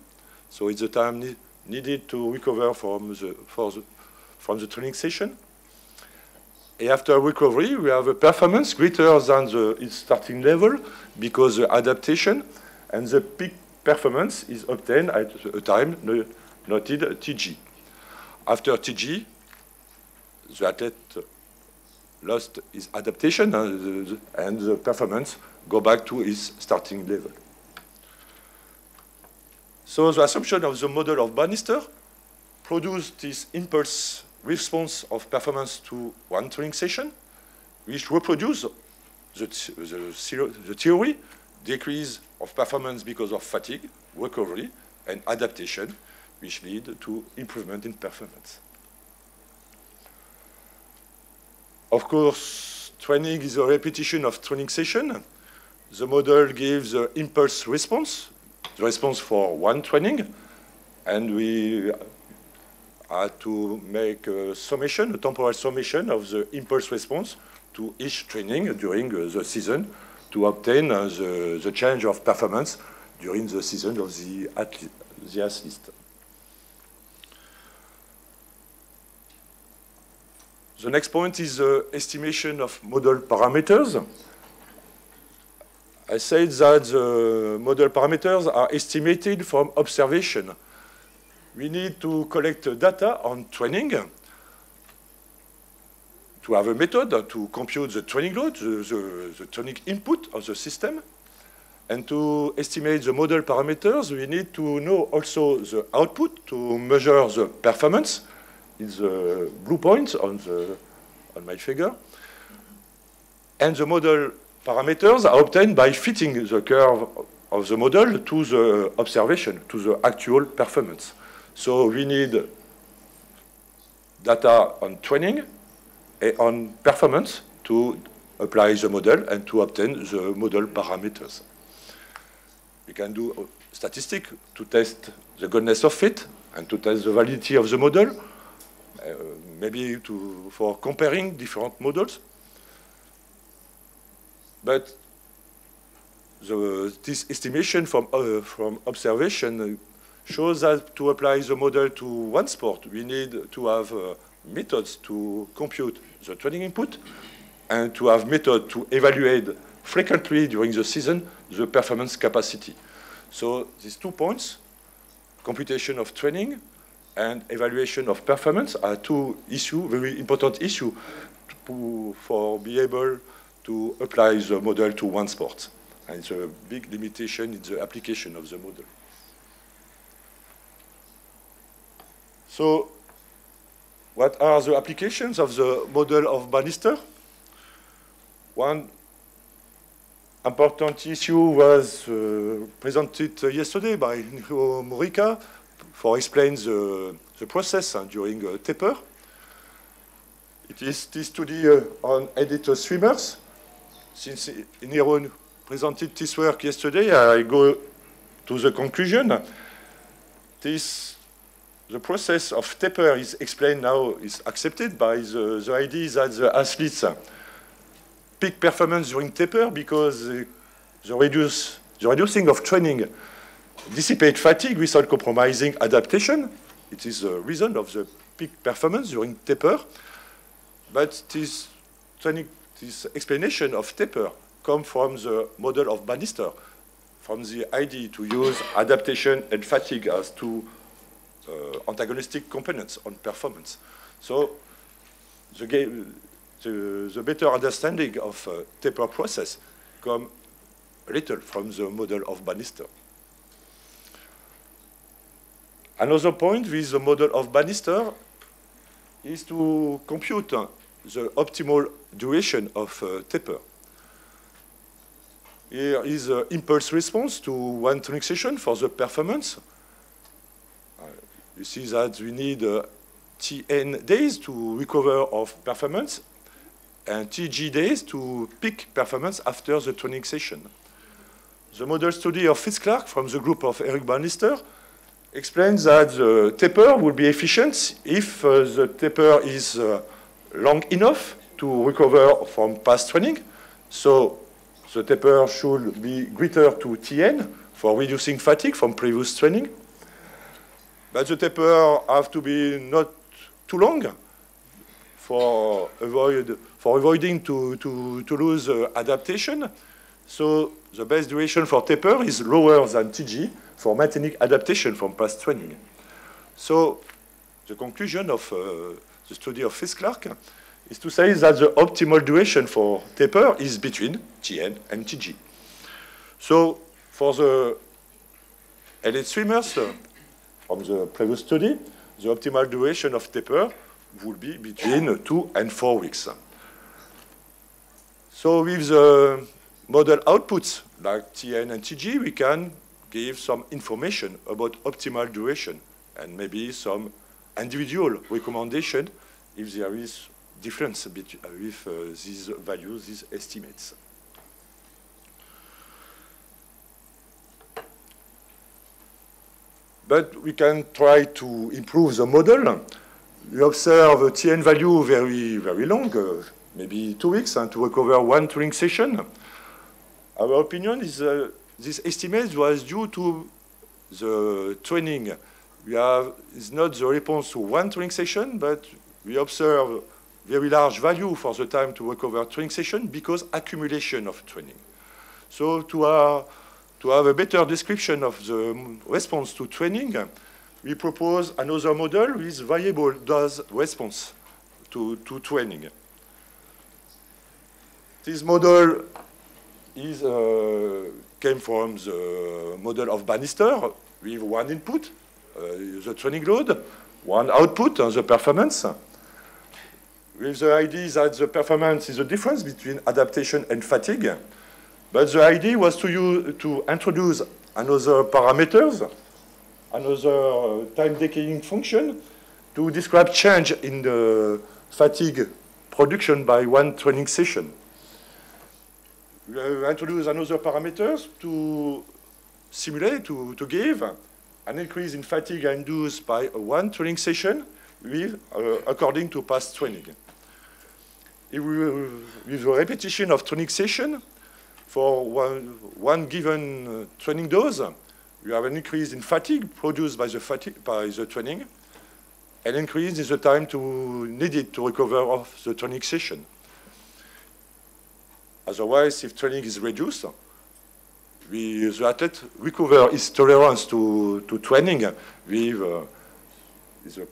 So it's the time needed to recover from the training session. And after recovery, we have a performance greater than its starting level because the adaptation and the peak performance is obtained at a time noted Tg. After Tg, the athlete lost his adaptation and the performance go back to its starting level. So the assumption of the model of Bannister produced this impulse response of performance to one training session, which reproduce the theory, decrease of performance because of fatigue, recovery, and adaptation, which lead to improvement in performance. Of course, training is a repetition of training session. The model gives the impulse response, the response for one training, and we had to make a summation, a temporal summation of the impulse response to each training during the season to obtain the change of performance during the season of the athlete. The next point is the estimation of model parameters. I said that the model parameters are estimated from observation. We need to collect data on training to have a method to compute the training load, the training input of the system. And to estimate the model parameters, we need to know also the output to measure the performance. It's the blue points on my figure. And the model parameters are obtained by fitting the curve of the model to the observation, to the actual performance. So we need data on training and on performance to apply the model and to obtain the model parameters. We can do statistics to test the goodness of fit and to test the validity of the model, maybe for comparing different models. But this estimation from observation shows that to apply the model to one sport, we need to have methods to compute the training input and to have methods to evaluate frequently during the season the performance capacity. So these 2 points, computation of training and evaluation of performance, are two issues, very important issues for be able to apply the model to one sport. And it's a big limitation in the application of the model. So what are the applications of the model of Bannister? One important issue was presented yesterday by Enrico Morica for explaining the process during taper. It is this study on elite swimmers. Since Enrico presented this work yesterday, I go to the conclusion. The process of taper is explained now, is accepted by the idea that the athletes peak performance during taper because the reducing of training dissipate fatigue without compromising adaptation. It is the reason of the peak performance during taper. But this explanation of taper comes from the model of Bannister, from the idea to use adaptation and fatigue as two antagonistic components on performance. So the better understanding of taper process come a little from the model of Bannister. Another point with the model of Bannister is to compute the optimal duration of taper. Here is the impulse response to one training session for the performance. You see that we need Tn days to recover of performance and Tg days to peak performance after the training session. The model study of Fitz-Clark from the group of Eric Bannister explains that the taper will be efficient if the taper is long enough to recover from past training. So the taper should be greater to Tn for reducing fatigue from previous training. But the taper have to be not too long for avoiding to lose adaptation. So the best duration for taper is lower than Tg for maintaining adaptation from past training. So the conclusion of the study of Fitz-Clark is to say that the optimal duration for taper is between Tn and Tg. So for the elite swimmers from the previous study, the optimal duration of taper would be between 2 and 4 weeks. So with the model outputs like Tn and Tg, we can give some information about optimal duration and maybe some individual recommendation if there is difference with these values, these estimates. But we can try to improve the model. We observe a Tn value very long, maybe 2 weeks, and to recover one training session. Our opinion is this estimate was due to the training. It's not the response to one training session, but we observe very large value for the time to recover training session because accumulation of training. So to have a better description of the response to training, we propose another model with variable dose response to training. This model came from the model of Bannister with one input, the training load, one output, the performance. With the idea that the performance is the difference between adaptation and fatigue. But the idea was to introduce another parameters, another time decaying function to describe change in the fatigue production by one training session. We introduce another parameters to simulate, to give an increase in fatigue induced by one training session with, according to past training. With a repetition of training session, for one given training dose, you have an increase in fatigue produced by the training, and increase in the time needed to recover of the training session. Otherwise, if training is reduced, the athlete recover his tolerance to training with the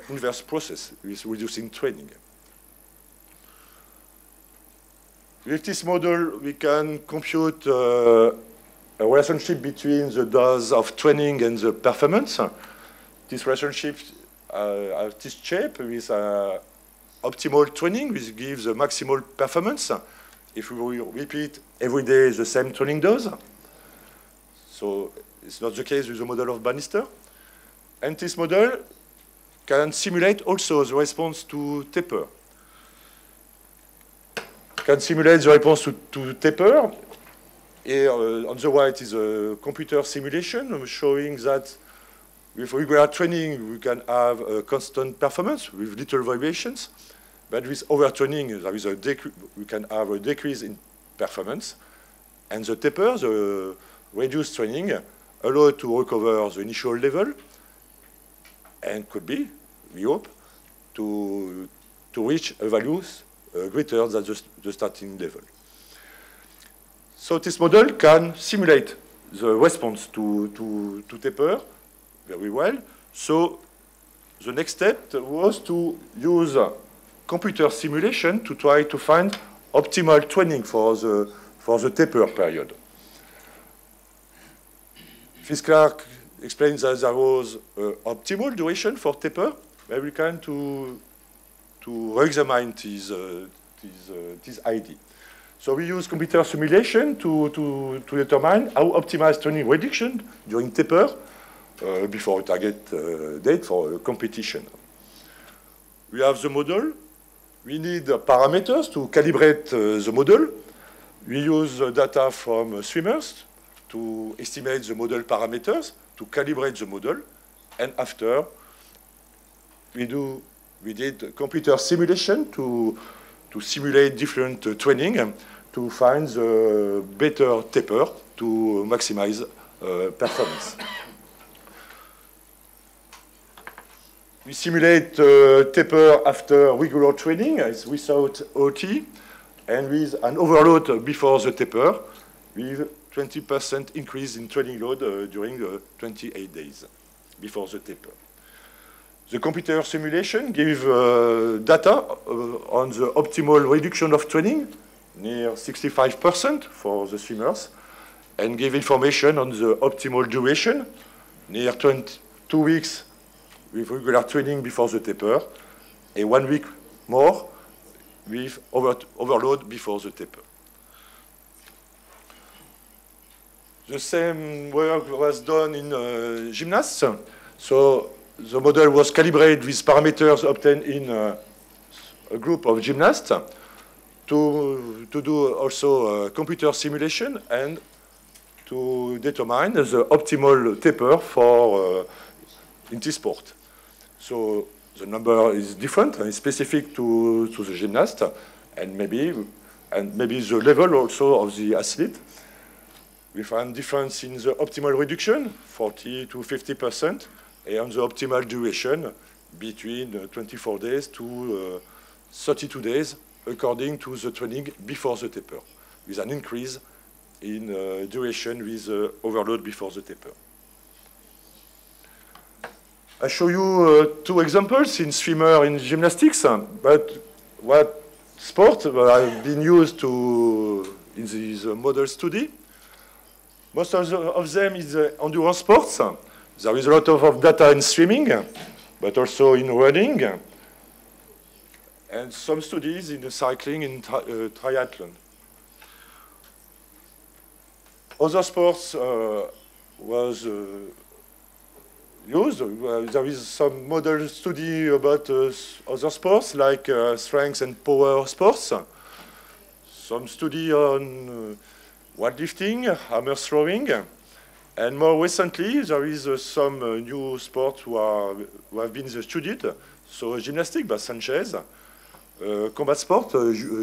inverse process, with reducing training. With this model, we can compute a relationship between the dose of training and the performance. This relationship has this shape with optimal training, which gives a maximal performance if we repeat every day the same training dose. So it's not the case with the model of Bannister. And this model can simulate also the response to taper. Can simulate the response to taper. Here on the right is a computer simulation showing that with regular training we can have a constant performance with little variations. But with overtraining, there is we can have a decrease in performance. And the taper, the reduced training, allow to recover the initial level and could be, we hope, to reach a value greater than the starting level. So this model can simulate the response to taper very well. So the next step was to use computer simulation to try to find optimal training for the taper period. Fitzclark explains that there was optimal duration for taper. Maybe we can to re-examine this idea. So we use computer simulation to determine how optimize training reduction during taper before a target date for a competition. We have the model. We need parameters to calibrate the model. We use data from swimmers to estimate the model parameters, to calibrate the model, and after we did computer simulation to simulate different training to find the better taper to maximize performance. We simulate taper after regular training without OT and with an overload before the taper with 20% increase in training load during 28 days before the taper. The computer simulation gives data on the optimal reduction of training, near 65% for the swimmers, and give information on the optimal duration, near 2 weeks with regular training before the taper, and 1 week more with overload before the taper. The same work was done in gymnasts. So the model was calibrated with parameters obtained in a group of gymnasts to do also computer simulation and to determine the optimal taper for in this sport. So the number is different and specific to the gymnast and maybe the level also of the athlete. We find difference in the optimal reduction, 40 to 50%, and the optimal duration between 24 days to 32 days, according to the training before the taper, with an increase in duration with overload before the taper. I show you 2 examples in swimmer in gymnastics, but what sport have been used in this model study. Most of them is endurance sports. There is a lot of data in swimming, but also in running, and some studies in cycling and triathlon. Other sports was used. There is some model study about other sports like strength and power sports. Some study on weightlifting, hammer throwing, and more recently there is some new sports who have been studied. So gymnastics by Sanchez, combat sport,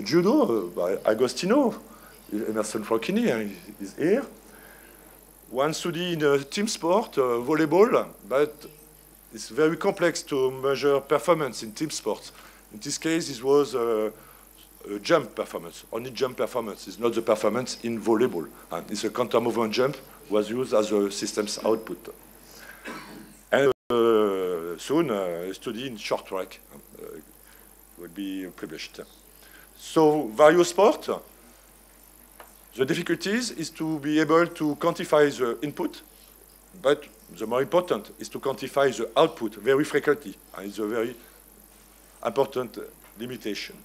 judo by Agostino, Emerson Franchini is here. One study in team sport, volleyball, but it's very complex to measure performance in team sports. In this case, it was jump performance, only jump performance. It's not the performance in volleyball. And it's a counter movement jump was used as a system's output. And soon, a study in short track will be published. So, various sports. The difficulties is to be able to quantify the input, but the more important is to quantify the output very frequently. And it's a very important limitation.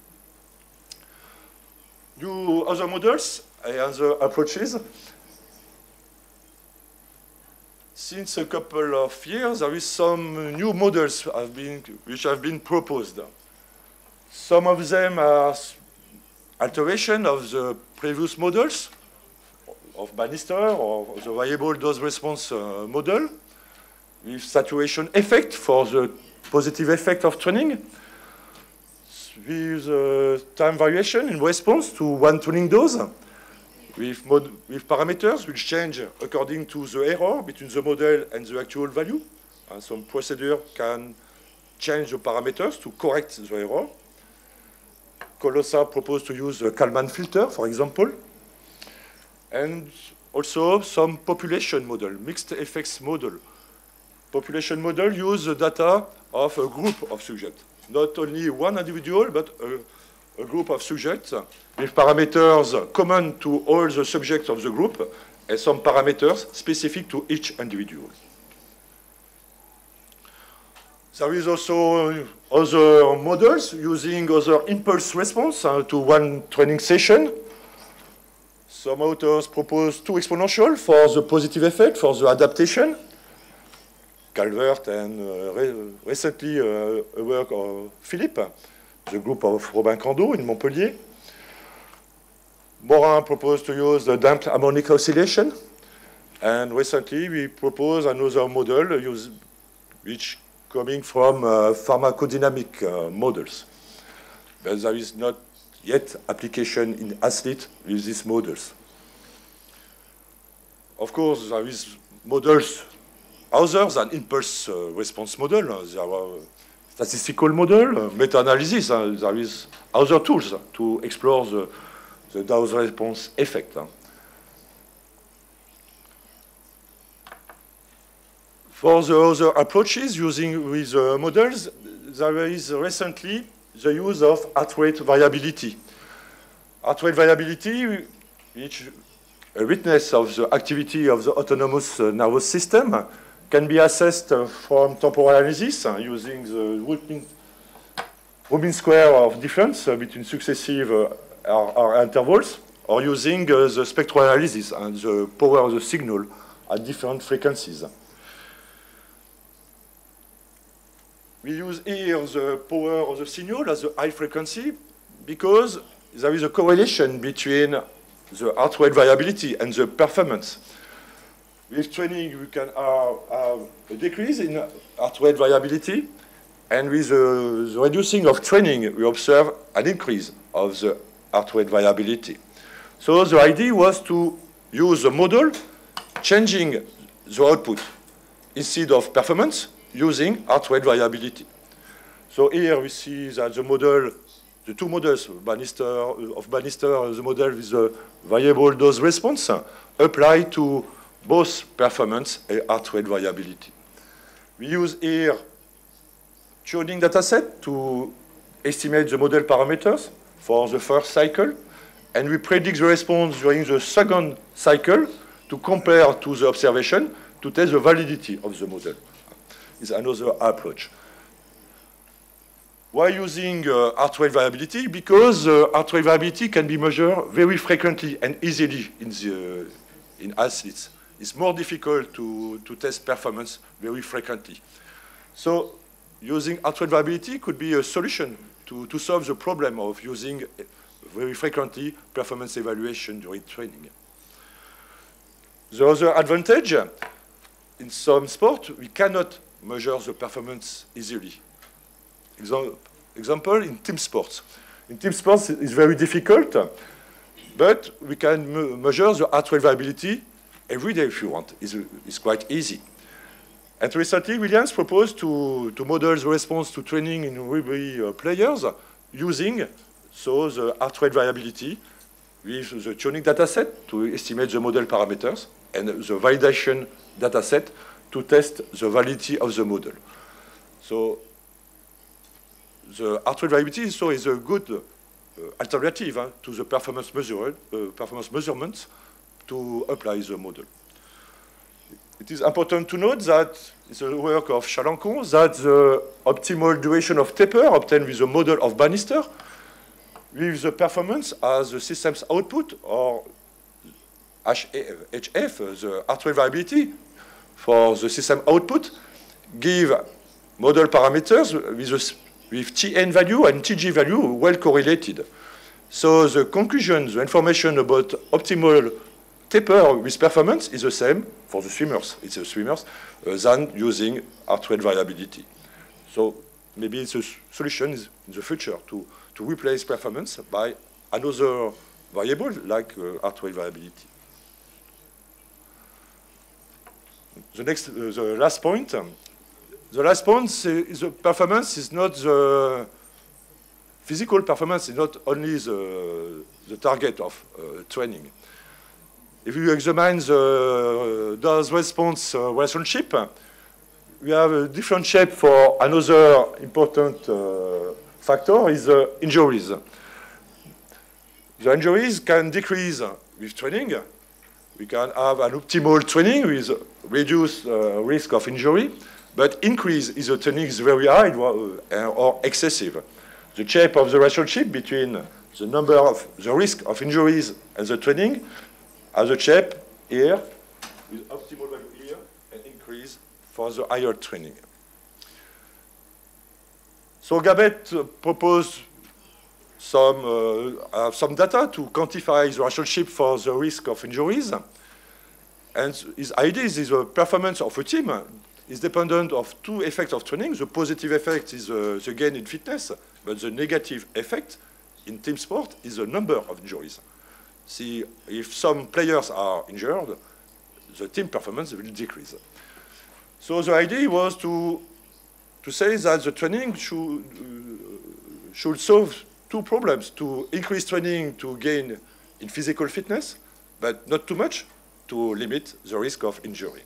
New other models and other approaches. Since a couple of years, there is some new models which have been proposed. Some of them are alteration of the previous models of Bannister or the variable dose response model with saturation effect for the positive effect of training, with time variation in response to one training dose, with parameters which change according to the error between the model and the actual value. And some procedure can change the parameters to correct the error. Colossa proposed to use the Kalman filter, for example. And also some population model, mixed effects model. Population model use the data of a group of subjects. not only one individual, but a group of subjects with parameters common to all the subjects of the group and some parameters specific to each individual. There is also other models using other impulse response to one training session. Some authors propose 2 exponential for the positive effect, for the adaptation. Calvert and recently a work of Philippe, the group of Robin Cando in Montpellier. Morin proposed to use the damped harmonic oscillation. And recently we propose another model which coming from pharmacodynamic models. But there is not yet application in athlete with these models. Of course, there is models other than impulse response model. There are statistical model, meta-analysis. There is other tools to explore the dose response effect. For the other approaches using with models, there is recently the use of heart rate variability. Heart rate variability, which a witness of the activity of the autonomous nervous system, can be assessed from temporal analysis using the root square of difference between successive intervals, or using the spectral analysis and the power of the signal at different frequencies. We use here the power of the signal as a high frequency because there is a correlation between the heart rate variability and the performance. With training, we can have a decrease in heart rate variability, and with the reducing of training, we observe an increase of the heart rate variability. So the idea was to use a model changing the output instead of performance using heart rate variability. So here we see that the model, the 2 models of Bannister, the model with the variable dose response, apply to both performance and heart rate variability. We use here tuning dataset to estimate the model parameters for the first cycle, and we predict the response during the second cycle to compare to the observation to test the validity of the model. Is another approach. Why using heart rate variability? Because heart rate variability can be measured very frequently and easily in athletes. It's more difficult to test performance very frequently. So using heart rate variability could be a solution to solve the problem of using very frequently performance evaluation during training. The other advantage, in some sports, we cannot measure the performance easily. Example, in team sports. In team sports, it's very difficult, but we can measure the heart rate variability every day if you want. It's quite easy. And recently, Williams proposed to model the response to training in rugby players using the heart rate variability with the tuning dataset to estimate the model parameters and the validation dataset to test the validity of the model. So the heart rate variability is a good alternative to the performance measurements to apply the model. It is important to note that it's a work of Chalancon that the optimal duration of taper obtained with the model of Bannister with the performance as the system's output, or HF, the heart rate variability for the system output, give model parameters with Tn value and Tg value well correlated. So the conclusion, the information about optimal taper with performance is the same for the swimmers. It's the swimmers than using heart rate variability. So maybe it's a solution in the future to replace performance by another variable like heart rate variability. The last point. The last point is the performance is not the physical performance is not only the target of training. If you examine the dose response relationship, we have a different shape for another important factor is injuries. The injuries can decrease with training. We can have an optimal training with reduced risk of injury, but increase if the training is very high or excessive. The shape of the relationship between the number of the risk of injuries and the training has a shape here with optimal value here and increase for the higher training. So Gabet proposed some data to quantify the relationship for the risk of injuries. And his idea is the performance of a team is dependent of two effects of training. The positive effect is the gain in fitness, but the negative effect in team sport is the number of injuries. See, if some players are injured, the team performance will decrease. So the idea was to say that the training should solve two problems: to increase training to gain in physical fitness, but not too much to limit the risk of injury.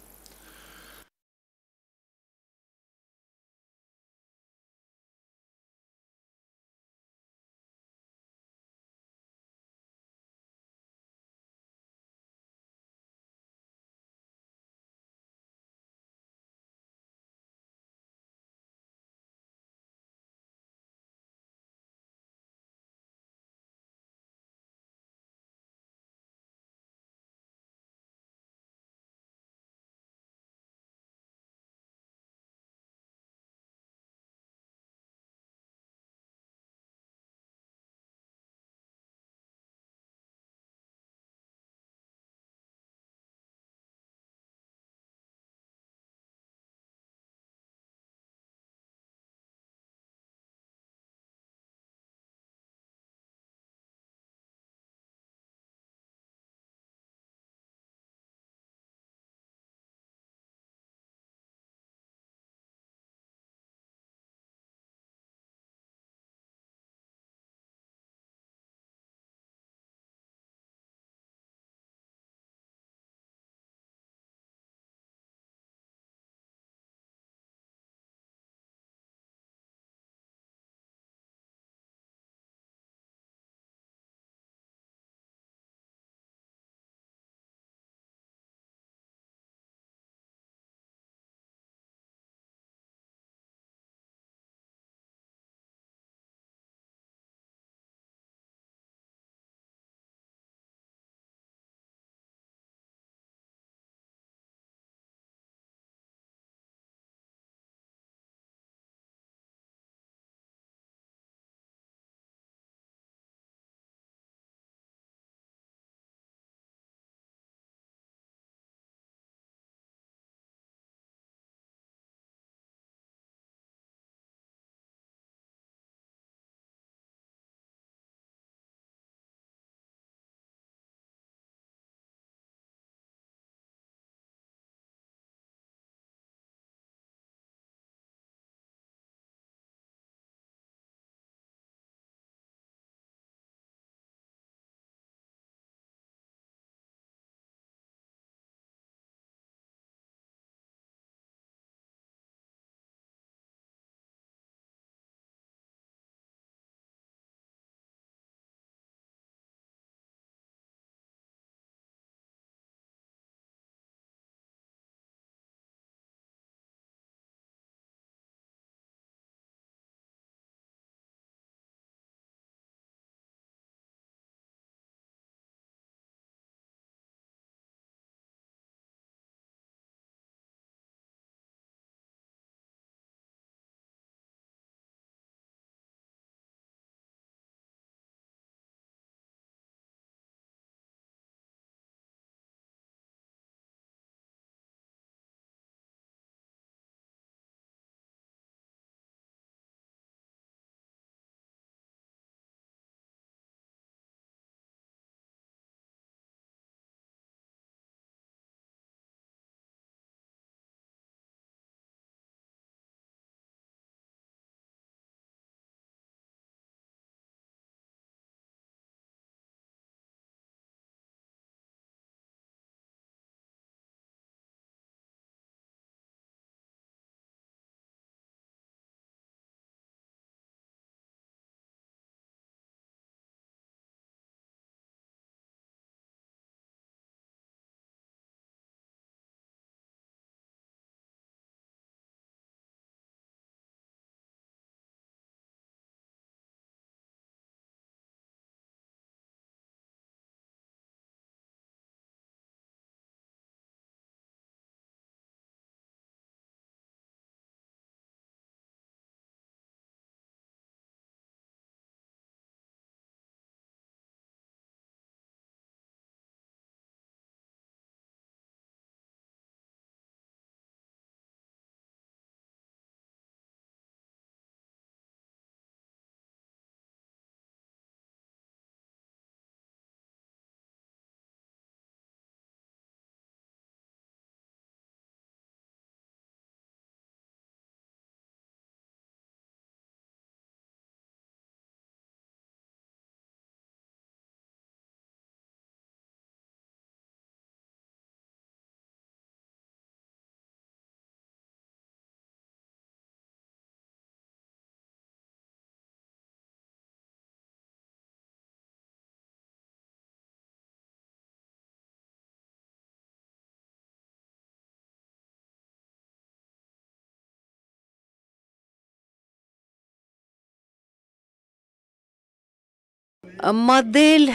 Модель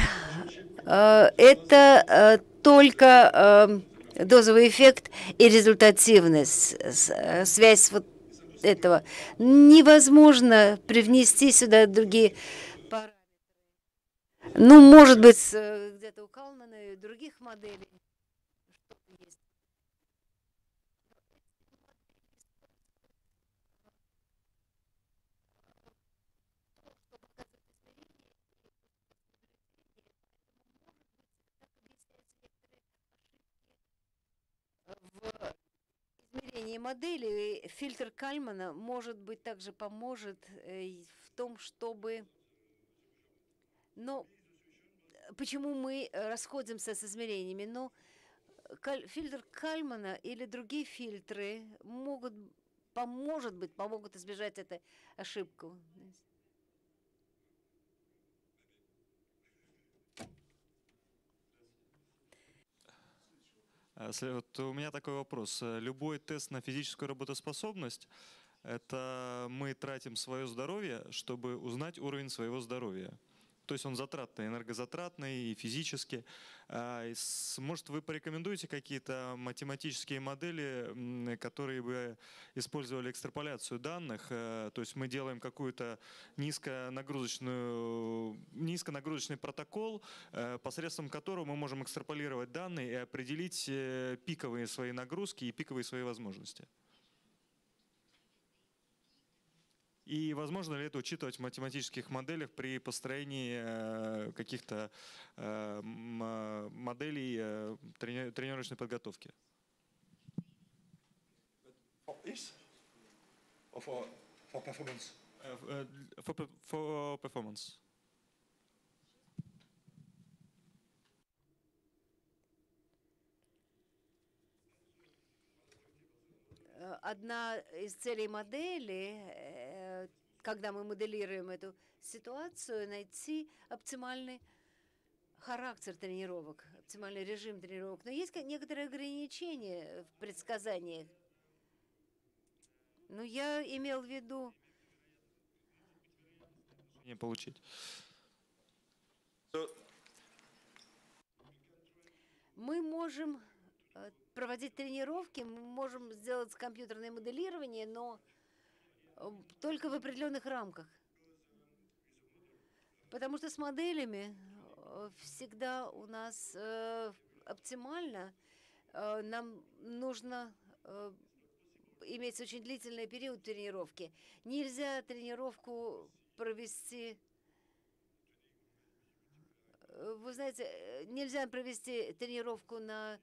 это только дозовый эффект и результативность, связь вот этого. Невозможно привнести сюда другие параметры. Ну, может быть, где-то у Калмана и других моделей что-то есть. В измерении модели фильтр Кальмана, может быть, также поможет в том, чтобы... Но почему мы расходимся с измерениями? Но фильтр Кальмана или другие фильтры могут, помогут избежать этой ошибку. Вот у меня такой вопрос. Любой тест на физическую работоспособность – это мы тратим свое здоровье, чтобы узнать уровень своего здоровья. То есть он затратный, энергозатратный и физически. Может, вы порекомендуете какие-то математические модели, которые бы использовали экстраполяцию данных? То есть мы делаем какую-то низконагрузочный протокол, посредством которого мы можем экстраполировать данные и определить пиковые свои нагрузки и пиковые свои возможности. И возможно ли это учитывать в математических моделях при построении каких-то моделей тренировочной подготовки? For performance? For performance. Одна из целей модели, когда мы моделируем эту ситуацию, найти оптимальный характер тренировок, оптимальный режим тренировок. Но есть некоторые ограничения в предсказаниях. Но я имел в виду... Не получить. Мы можем проводить тренировки, мы можем сделать компьютерное моделирование, но только в определенных рамках. Потому что с моделями всегда у нас оптимально. Нам нужно иметь очень длительный период тренировки. Нельзя тренировку провести... Вы знаете, нельзя провести тренировку на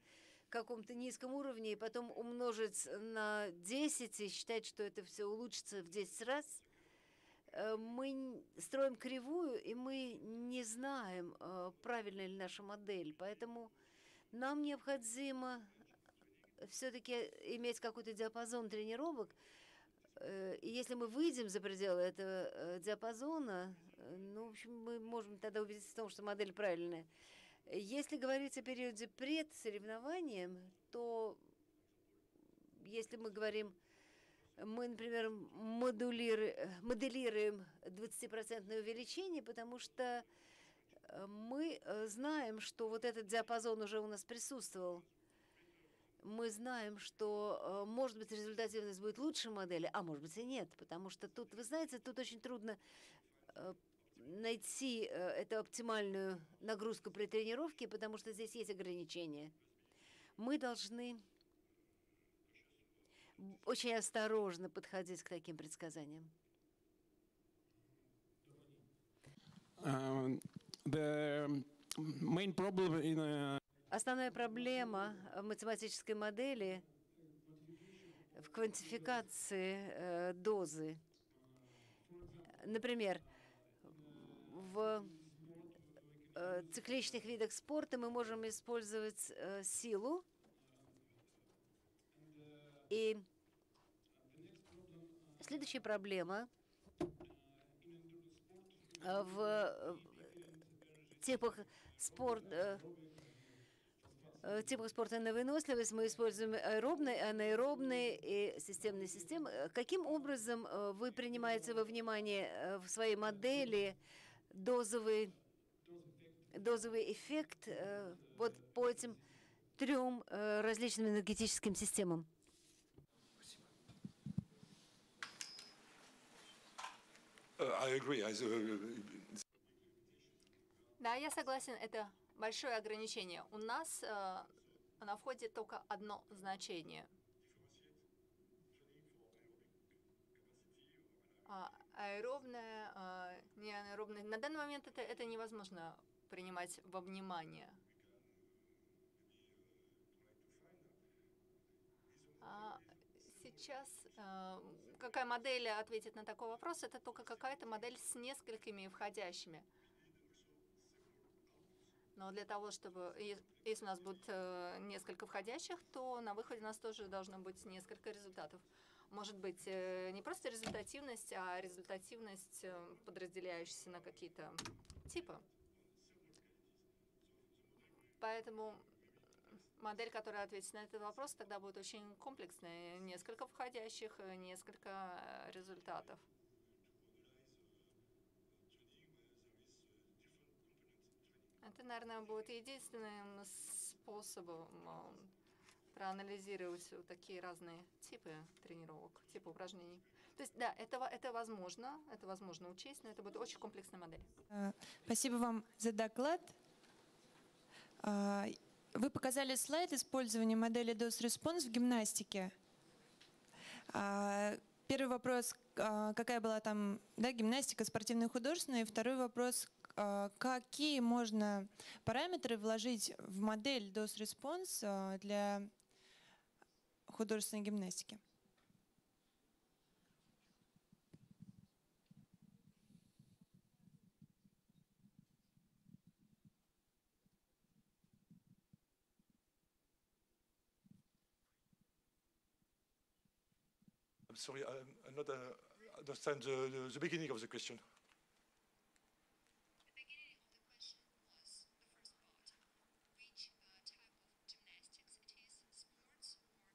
каком-то низком уровне и потом умножить на 10 и считать, что это все улучшится в 10 раз. Мы строим кривую, и мы не знаем, правильная ли наша модель. Поэтому нам необходимо все-таки иметь какой-то диапазон тренировок. И если мы выйдем за пределы этого диапазона, ну, в общем, мы можем тогда убедиться в том, что модель правильная. Если говорить о периоде пред соревнованием, то если мы говорим, мы, например, моделируем 20% увеличение, потому что мы знаем, что вот этот диапазон уже у нас присутствовал. Мы знаем, что, может быть, результативность будет лучше модели, а может быть и нет, потому что тут, вы знаете, тут очень трудно найти эту оптимальную нагрузку при тренировке, потому что здесь есть ограничения. Мы должны очень осторожно подходить к таким предсказаниям. Основная проблема в математической модели в квантификации дозы. Например, в цикличных видах спорта мы можем использовать силу. И следующая проблема в типах спорта на выносливость мы используем аэробные, анаэробные и системные системы. Каким образом вы принимаете во внимание в своей модели дозовый дозовый эффект вот по этим трем различным энергетическим системам. I agree. Да, я согласен, это большое ограничение. У нас на входе только одно значение. Аэробное, неаэробное. На данный момент это невозможно принимать во внимание. Сейчас какая модель ответит на такой вопрос? Это только какая-то модель с несколькими входящими. Но для того, чтобы, если у нас будет несколько входящих, то на выходе у нас тоже должно быть несколько результатов. Может быть, не просто результативность, а результативность, подразделяющаяся на какие-то типы. Поэтому модель, которая ответит на этот вопрос, тогда будет очень комплексная. Несколько входящих, несколько результатов. Это, наверное, будет единственным способом проанализировать вот такие разные типы тренировок, типы упражнений. То есть, да, это возможно учесть, но это будет очень комплексная модель. Спасибо вам за доклад. Вы показали слайд использования модели dose-response в гимнастике. Первый вопрос, какая была там, да, гимнастика спортивная и художественная, и второй вопрос, какие можно параметры вложить в модель dose-response для художественной гимнастики? I'm sorry, I not understand the beginning of the question. The beginning of the question was the first part. Which type of gymnastics it is, sports or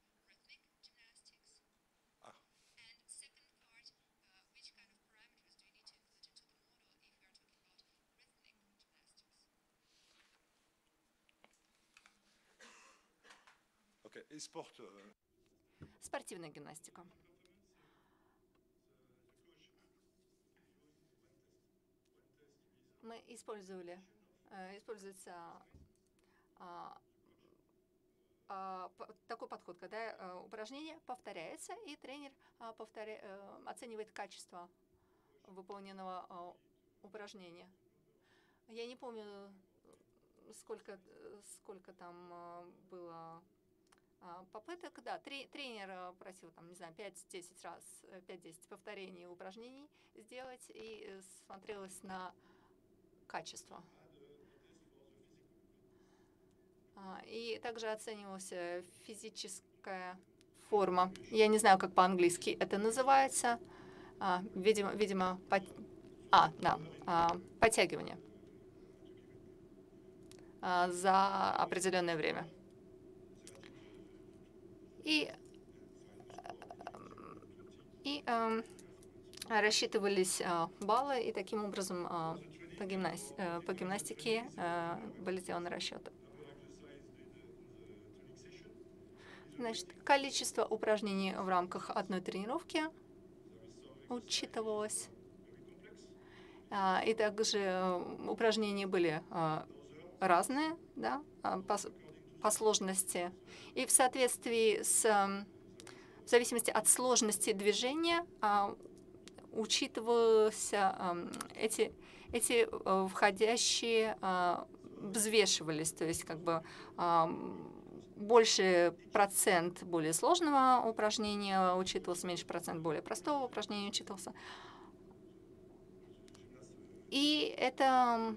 rhythmic gymnastics? And second part, which kind of parameters do you need to include into the model if we are talking about rhythmic gymnastics? Okay, sport. Спортивная гимнастика. Мы используется такой подход, когда упражнение повторяется, и тренер оценивает качество выполненного упражнения. Я не помню, сколько там было попыток. Да, тренер просил, там, не знаю, 5-10 раз, 5-10 повторений упражнений сделать, и смотрелось на качество. И также оценивалась физическая форма. Я не знаю, как по-английски это называется. Видимо, подтягивание за определенное время. И рассчитывались баллы, и таким образом по гимнастике были сделаны расчеты. Значит, количество упражнений в рамках одной тренировки учитывалось. И также упражнения были разные, да, по сложности. И в соответствии в зависимости от сложности движения учитывались эти входящие, взвешивались, то есть как бы больше процент более сложного упражнения учитывался, меньше процент более простого упражнения учитывался. И это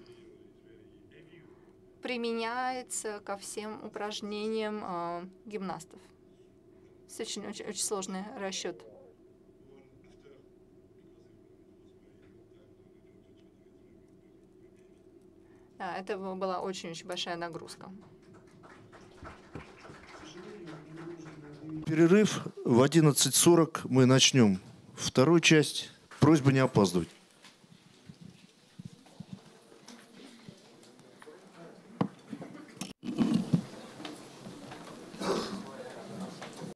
применяется ко всем упражнениям гимнастов. Это очень сложный расчет. Да, это была очень-очень большая нагрузка. Перерыв в 11:40 мы начнем вторую часть. Просьба не опаздывать.